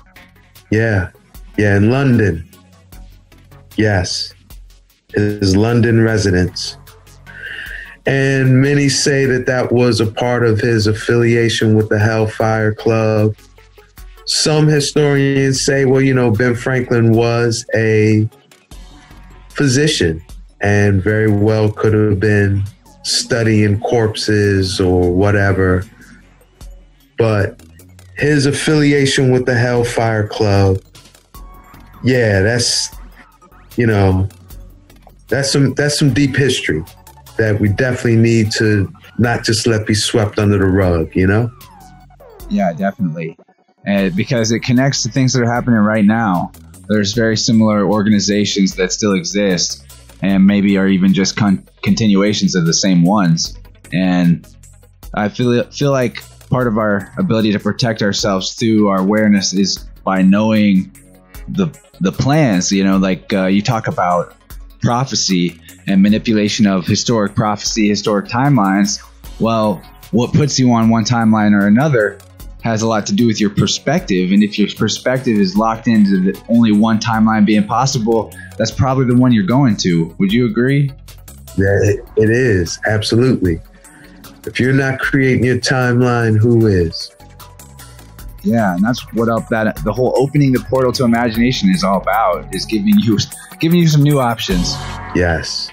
Yeah, in London. Yes, his London residence. And many say that was a part of his affiliation with the Hellfire Club. Some historians say, well, you know, Ben Franklin was a physician and very well could have been studying corpses or whatever. But his affiliation with the Hellfire Club, yeah, that's some deep history that we definitely need to not just let be swept under the rug, you know? Yeah, definitely. Because it connects to things that are happening right now. There's very similar organizations that still exist and maybe are even just continuations of the same ones. And I feel like part of our ability to protect ourselves through our awareness is by knowing the plans, you know, like you talk about prophecy and manipulation of historic prophecy, historic timelines. Well, what puts you on one timeline or another has a lot to do with your perspective. And if your perspective is locked into only one timeline being possible, that's probably the one you're going to. Would you agree? Yeah, it is. Absolutely. If you're not creating your timeline, who is? Yeah, and that's what the whole opening the portal to imagination is all about, is giving you some new options. Yes.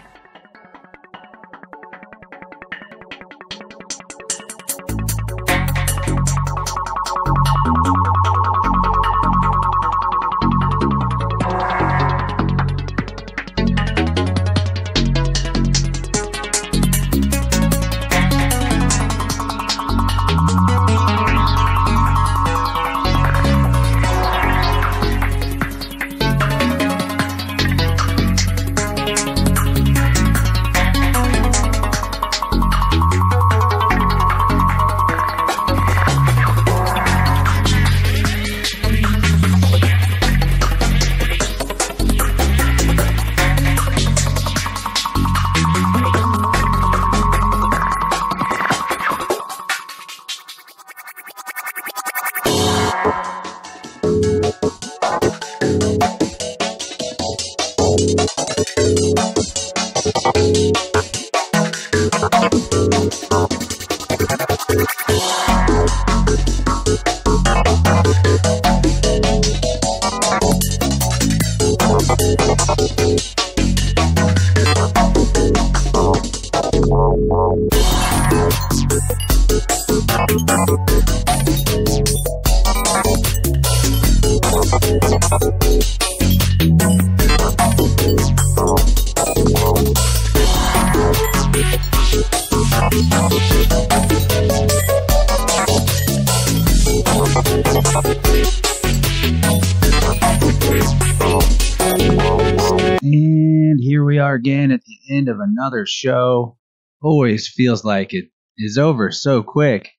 And here we are again at the end of another show. Always feels like it is over so quick.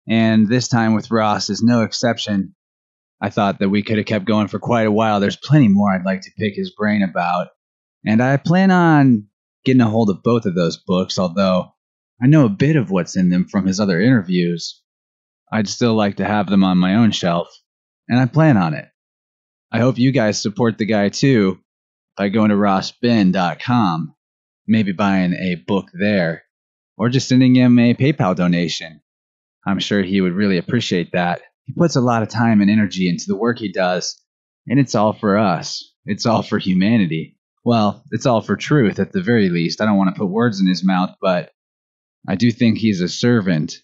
And this time with Ross is no exception. I thought that we could have kept going for quite a while. There's plenty more I'd like to pick his brain about. And I plan on getting a hold of both of those books, although I know a bit of what's in them from his other interviews. I'd still like to have them on my own shelf, and I plan on it. I hope you guys support the guy too by going to rasben.com, maybe buying a book there, or just sending him a PayPal donation. I'm sure he would really appreciate that. He puts a lot of time and energy into the work he does, and it's all for us. It's all for humanity. Well, it's all for truth at the very least. I don't want to put words in his mouth, but I do think he's a servant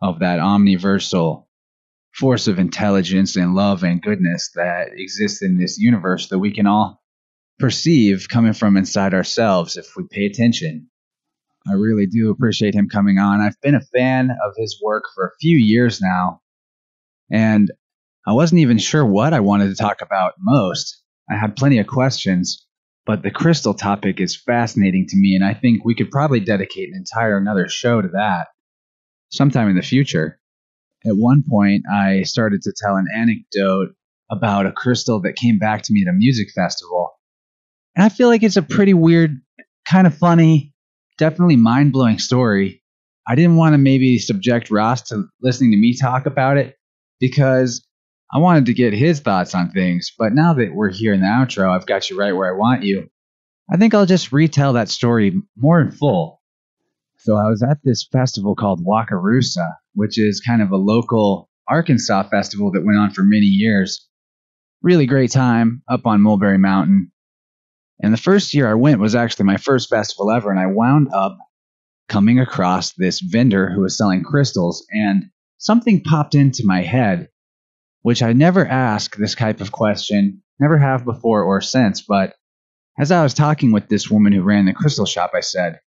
of that omniversal force of intelligence and love and goodness that exists in this universe that we can all perceive coming from inside ourselves if we pay attention. I really do appreciate him coming on. I've been a fan of his work for a few years now, and I wasn't even sure what I wanted to talk about most. I had plenty of questions, but the crystal topic is fascinating to me, and I think we could probably dedicate an entire another show to that sometime in the future. At one point, I started to tell an anecdote about a crystal that came back to me at a music festival. And I feel like it's a pretty weird, kind of funny, definitely mind-blowing story. I didn't want to maybe subject Ross to listening to me talk about it because I wanted to get his thoughts on things. But now that we're here in the outro, I've got you right where I want you. I think I'll just retell that story more in full. So I was at this festival called Wakarusa, which is kind of a local Arkansas festival that went on for many years. Really great time up on Mulberry Mountain. And the first year I went was actually my first festival ever, and I wound up coming across this vendor who was selling crystals, and something popped into my head, which I never ask this type of question, never have before or since, but as I was talking with this woman who ran the crystal shop, I said,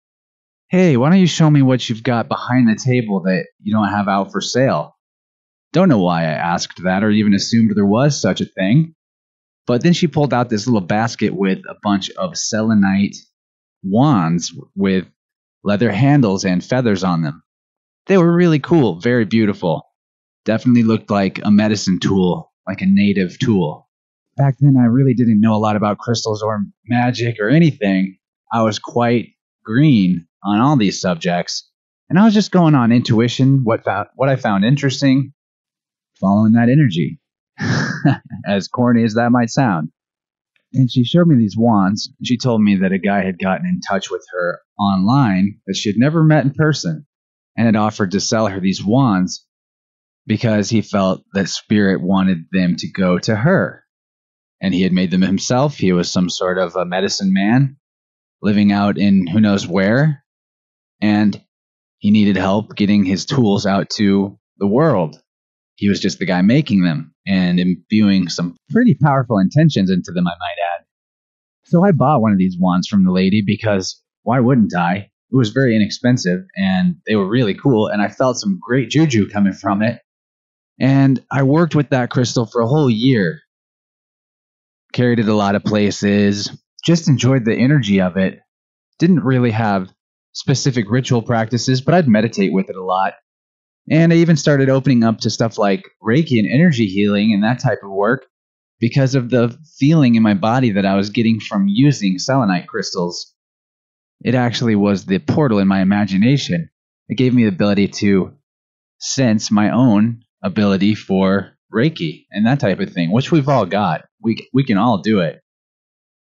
"Hey, why don't you show me what you've got behind the table that you don't have out for sale?" Don't know why I asked that or even assumed there was such a thing. But then she pulled out this little basket with a bunch of selenite wands with leather handles and feathers on them. They were really cool, very beautiful. Definitely looked like a medicine tool, like a native tool. Back then, I really didn't know a lot about crystals or magic or anything. I was quite green on all these subjects, and I was just going on intuition, what I found interesting, following that energy. As corny as that might sound. And she showed me these wands. She told me that a guy had gotten in touch with her online that she had never met in person and had offered to sell her these wands because he felt that spirit wanted them to go to her. And he had made them himself. He was some sort of a medicine man living out in who knows where. And he needed help getting his tools out to the world. He was just the guy making them and imbuing some pretty powerful intentions into them, I might add. So I bought one of these wands from the lady because why wouldn't I? It was very inexpensive and they were really cool, and I felt some great juju coming from it. And I worked with that crystal for a whole year. Carried it a lot of places, just enjoyed the energy of it. Didn't really have specific ritual practices, but I'd meditate with it a lot. And I even started opening up to stuff like Reiki and energy healing and that type of work because of the feeling in my body that I was getting from using selenite crystals. It actually was the portal in my imagination. It gave me the ability to sense my own ability for Reiki and that type of thing, which we've all got. We can all do it.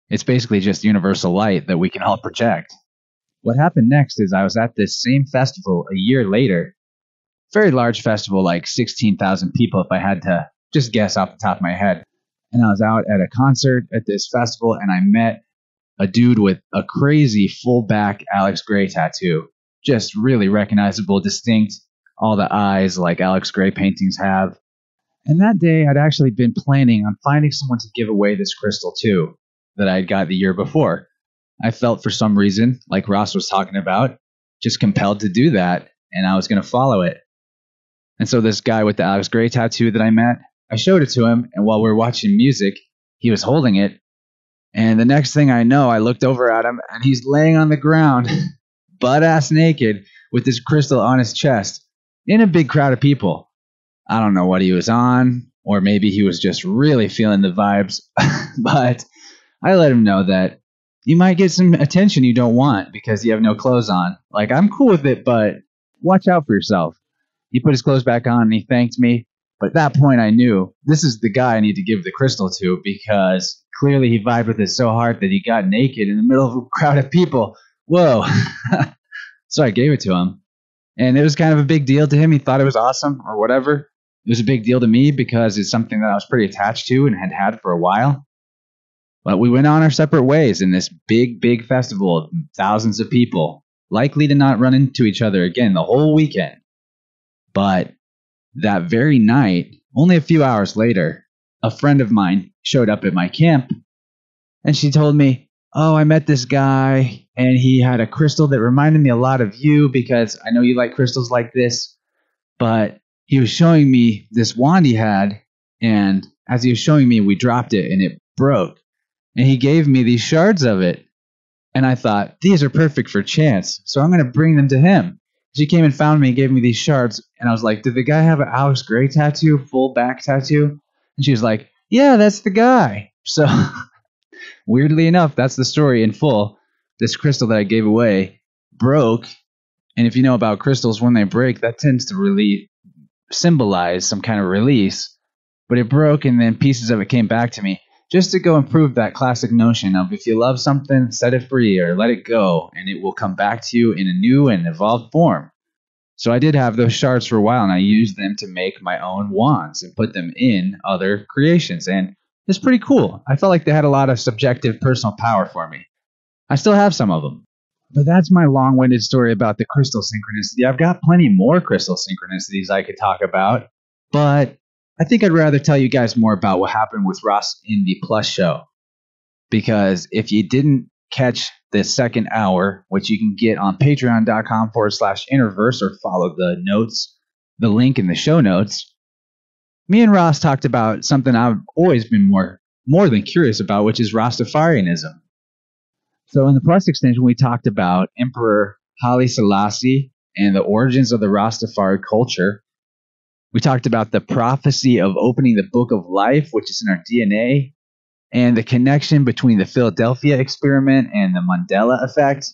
It's basically just universal light that we can all project. What happened next is I was at this same festival a year later. Very large festival, like 16,000 people if I had to just guess off the top of my head. And I was out at a concert at this festival, and I met a dude with a crazy full back Alex Grey tattoo. Just really recognizable, distinct, all the eyes like Alex Grey paintings have. And that day, I'd actually been planning on finding someone to give away this crystal to that I had got the year before. I felt for some reason, like Ross was talking about, just compelled to do that, and I was going to follow it. And so this guy with the Alex Grey tattoo that I met, I showed it to him, and while we were watching music, he was holding it. And the next thing I know, I looked over at him, and he's laying on the ground, butt-ass naked, with this crystal on his chest, in a big crowd of people. I don't know what he was on, or maybe he was just really feeling the vibes, but I let him know that you might get some attention you don't want because you have no clothes on. Like, I'm cool with it, but watch out for yourself. He put his clothes back on and he thanked me. But at that point, I knew this is the guy I need to give the crystal to because clearly he vibed with it so hard that he got naked in the middle of a crowd of people. Whoa. So I gave it to him. And it was kind of a big deal to him. He thought it was awesome or whatever. It was a big deal to me because it's something that I was pretty attached to and had had for a while. But we went on our separate ways in this big, big festival of thousands of people, likely to not run into each other again the whole weekend. But that very night, Only a few hours later, a friend of mine showed up at my camp, and she told me, "Oh, I met this guy, and he had a crystal that reminded me a lot of you because I know you like crystals like this, but he was showing me this wand he had, and as he was showing me, we dropped it, and it broke, and he gave me these shards of it, and I thought, these are perfect for Chance, so I'm going to bring them to him." She came and found me and gave me these shards, and I was like, "Did the guy have an Alex Gray tattoo, full back tattoo?" And she was like, "Yeah, that's the guy." So weirdly enough, that's the story in full. This crystal that I gave away broke, and if you know about crystals, when they break, that tends to really symbolize some kind of release. But it broke, and then pieces of it came back to me, just to go and prove that classic notion of if you love something, set it free or let it go, and it will come back to you in a new and evolved form. So I did have those shards for a while, and I used them to make my own wands and put them in other creations, and it's pretty cool. I felt like they had a lot of subjective personal power for me. I still have some of them. But that's my long-winded story about the crystal synchronicity. I've got plenty more crystal synchronicities I could talk about, but I think I'd rather tell you guys more about what happened with Ross in the Plus show. Because if you didn't catch the second hour, which you can get on patreon.com/InnerVerse or follow the notes, the link in the show notes, me and Ross talked about something I've always been more than curious about, which is Rastafarianism. So in the Plus extension, we talked about Emperor Haile Selassie and the origins of the Rastafari culture. We talked about the prophecy of opening the book of life, which is in our DNA, and the connection between the Philadelphia experiment and the Mandela effect.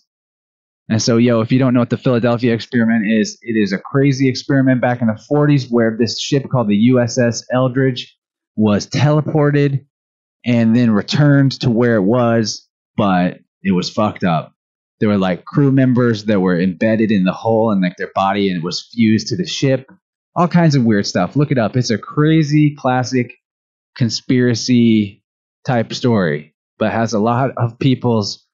And so, if you don't know what the Philadelphia experiment is, it is a crazy experiment back in the 40s where this ship called the USS Eldridge was teleported and then returned to where it was, but it was fucked up. There were like crew members that were embedded in the hull and like their body, and it was fused to the ship. All kinds of weird stuff. Look it up. It's a crazy classic conspiracy type story, but has a lot of people's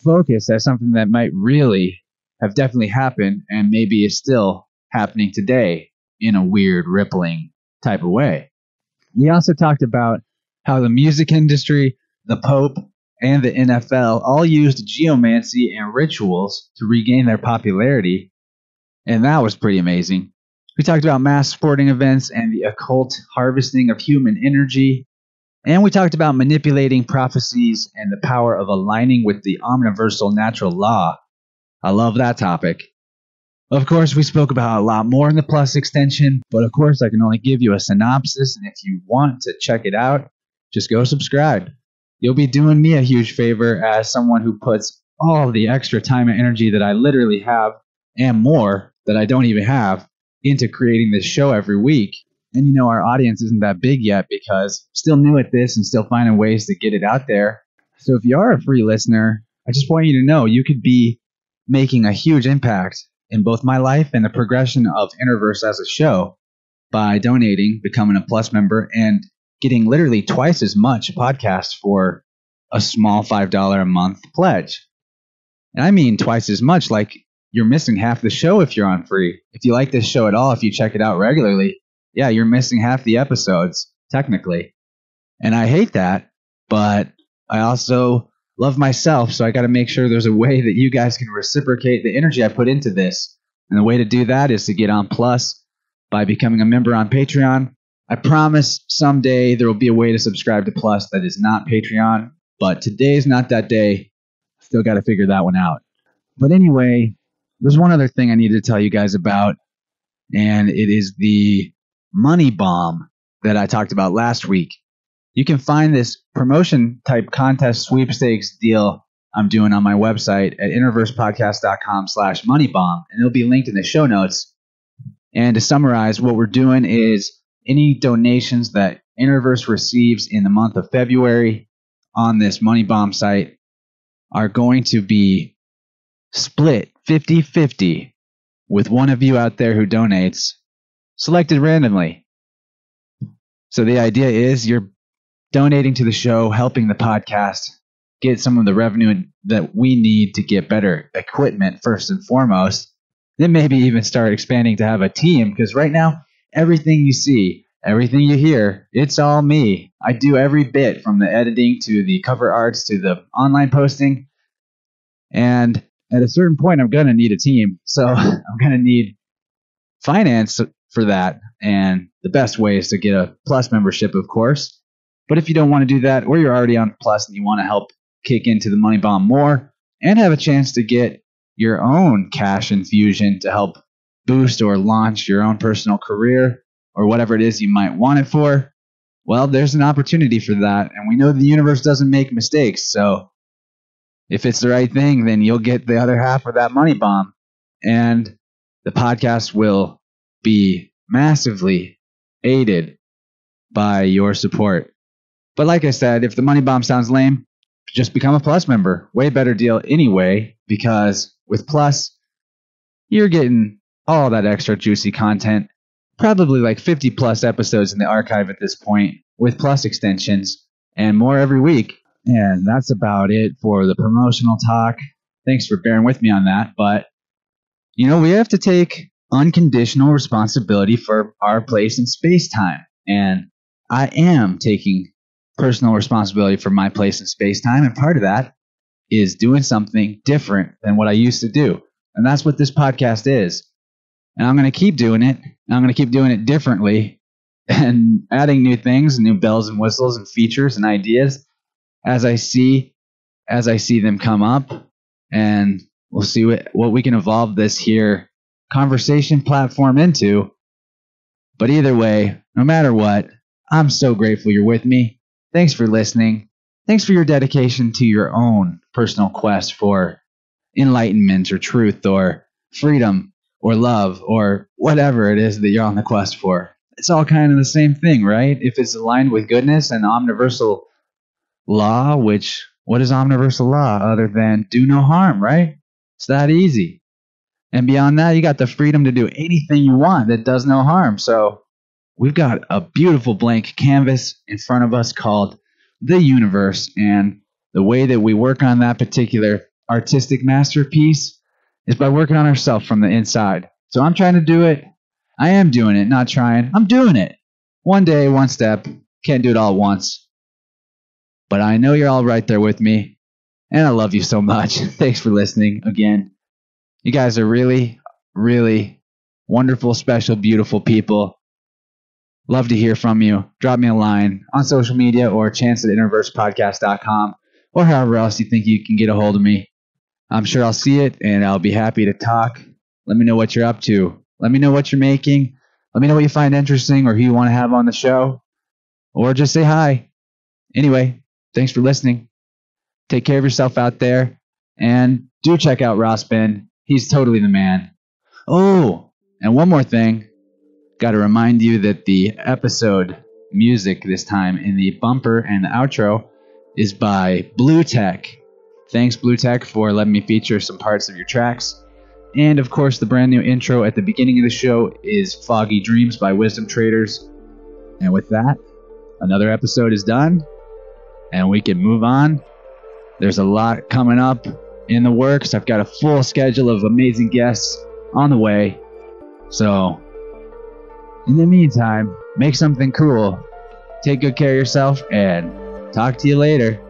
focus as something that might really have definitely happened and maybe is still happening today in a weird, rippling type of way. We also talked about how the music industry, the Pope, and the NFL all used geomancy and rituals to regain their popularity, and that was pretty amazing. We talked about mass sporting events and the occult harvesting of human energy. And we talked about manipulating prophecies and the power of aligning with the omniversal natural law. I love that topic. Of course, we spoke about a lot more in the Plus extension, but of course I can only give you a synopsis, and if you want to check it out, just go subscribe. You'll be doing me a huge favor as someone who puts all the extra time and energy that I literally have, and more that I don't even have, into creating this show every week. And our audience isn't that big yet because I'm still new at this and still finding ways to get it out there. So if you are a free listener, I just want you to know you could be making a huge impact in both my life and the progression of InnerVerse as a show by donating, becoming a Plus member, and getting literally twice as much podcast for a small $5 a month pledge. And I mean twice as much, like you're missing half the show if you're on free. If you like this show at all, if you check it out regularly, you're missing half the episodes, technically. And I hate that, but I also love myself, so I got to make sure there's a way that you guys can reciprocate the energy I put into this. And the way to do that is to get on Plus by becoming a member on Patreon. I promise someday there will be a way to subscribe to Plus that is not Patreon, but today's not that day. Still got to figure that one out. But anyway, there's one other thing I need to tell you guys about, and it is the money bomb that I talked about last week. You can find this promotion type contest sweepstakes deal I'm doing on my website at innerversepodcast.com/moneybomb, and it'll be linked in the show notes. And to summarize, what we're doing is any donations that InnerVerse receives in the month of February on this money bomb site are going to be split 50-50 with one of you out there who donates, selected randomly. So the idea is you're donating to the show, helping the podcast get some of the revenue that we need to get better equipment first and foremost. Then maybe even start expanding to have a team, because right now everything you see, everything you hear, it's all me. I do every bit, from the editing to the cover arts to the online posting. And at a certain point, I'm going to need a team. So I'm going to need finance for that. And the best way is to get a Plus membership, of course. But if you don't want to do that, or you're already on Plus and you want to help kick into the money bomb more and have a chance to get your own cash infusion to help boost or launch your own personal career or whatever it is you might want it for, well, there's an opportunity for that. And we know the universe doesn't make mistakes. So if it's the right thing, then you'll get the other half of that money bomb. And the podcast will be massively aided by your support. But like I said, if the money bomb sounds lame, just become a Plus member. Way better deal anyway, because with Plus, you're getting all that extra juicy content, probably like 50 plus episodes in the archive at this point, with Plus extensions, and more every week. And that's about it for the promotional talk. Thanks for bearing with me on that. But, we have to take unconditional responsibility for our place in space-time. And I am taking personal responsibility for my place in space-time. And part of that is doing something different than what I used to do. And that's what this podcast is. And I'm going to keep doing it. I'm going to keep doing it differently and adding new things, new bells and whistles and features and ideas as I see them come up. And we'll see what we can evolve this here conversation platform into. But either way, no matter what, I'm so grateful you're with me. Thanks for listening. Thanks for your dedication to your own personal quest for enlightenment or truth or freedom or love or whatever it is that you're on the quest for. It's all kind of the same thing, right? If it's aligned with goodness and omniversal law, which, what is omniversal law other than do no harm, right? It's that easy. And beyond that, you got the freedom to do anything you want that does no harm. So we've got a beautiful blank canvas in front of us called the universe. And the way that we work on that particular artistic masterpiece is by working on ourselves from the inside. So I'm trying to do it. I am doing it, not trying. I'm doing it. One day, one step. Can't do it all at once. But I know you're all right there with me. And I love you so much. Thanks for listening again. You guys are really, really wonderful, special, beautiful people. Love to hear from you. Drop me a line on social media or chance@innerversepodcast.com or however else you think you can get a hold of me. I'm sure I'll see it and I'll be happy to talk. Let me know what you're up to. Let me know what you're making. Let me know what you find interesting or who you want to have on the show. Or just say hi. Anyway, thanks for listening. Take care of yourself out there. And do check out Ras Ben. He's totally the man. Oh, and one more thing. Got to remind you that the episode music this time in the bumper and the outro is by Blue Tech. Thanks, Blue Tech, for letting me feature some parts of your tracks. And, of course, the brand new intro at the beginning of the show is Foggy Dreams by Wisdom Traders. And with that, another episode is done, and we can move on. There's a lot coming up in the works. I've got a full schedule of amazing guests on the way. So, in the meantime, make something cool. Take good care of yourself, and talk to you later.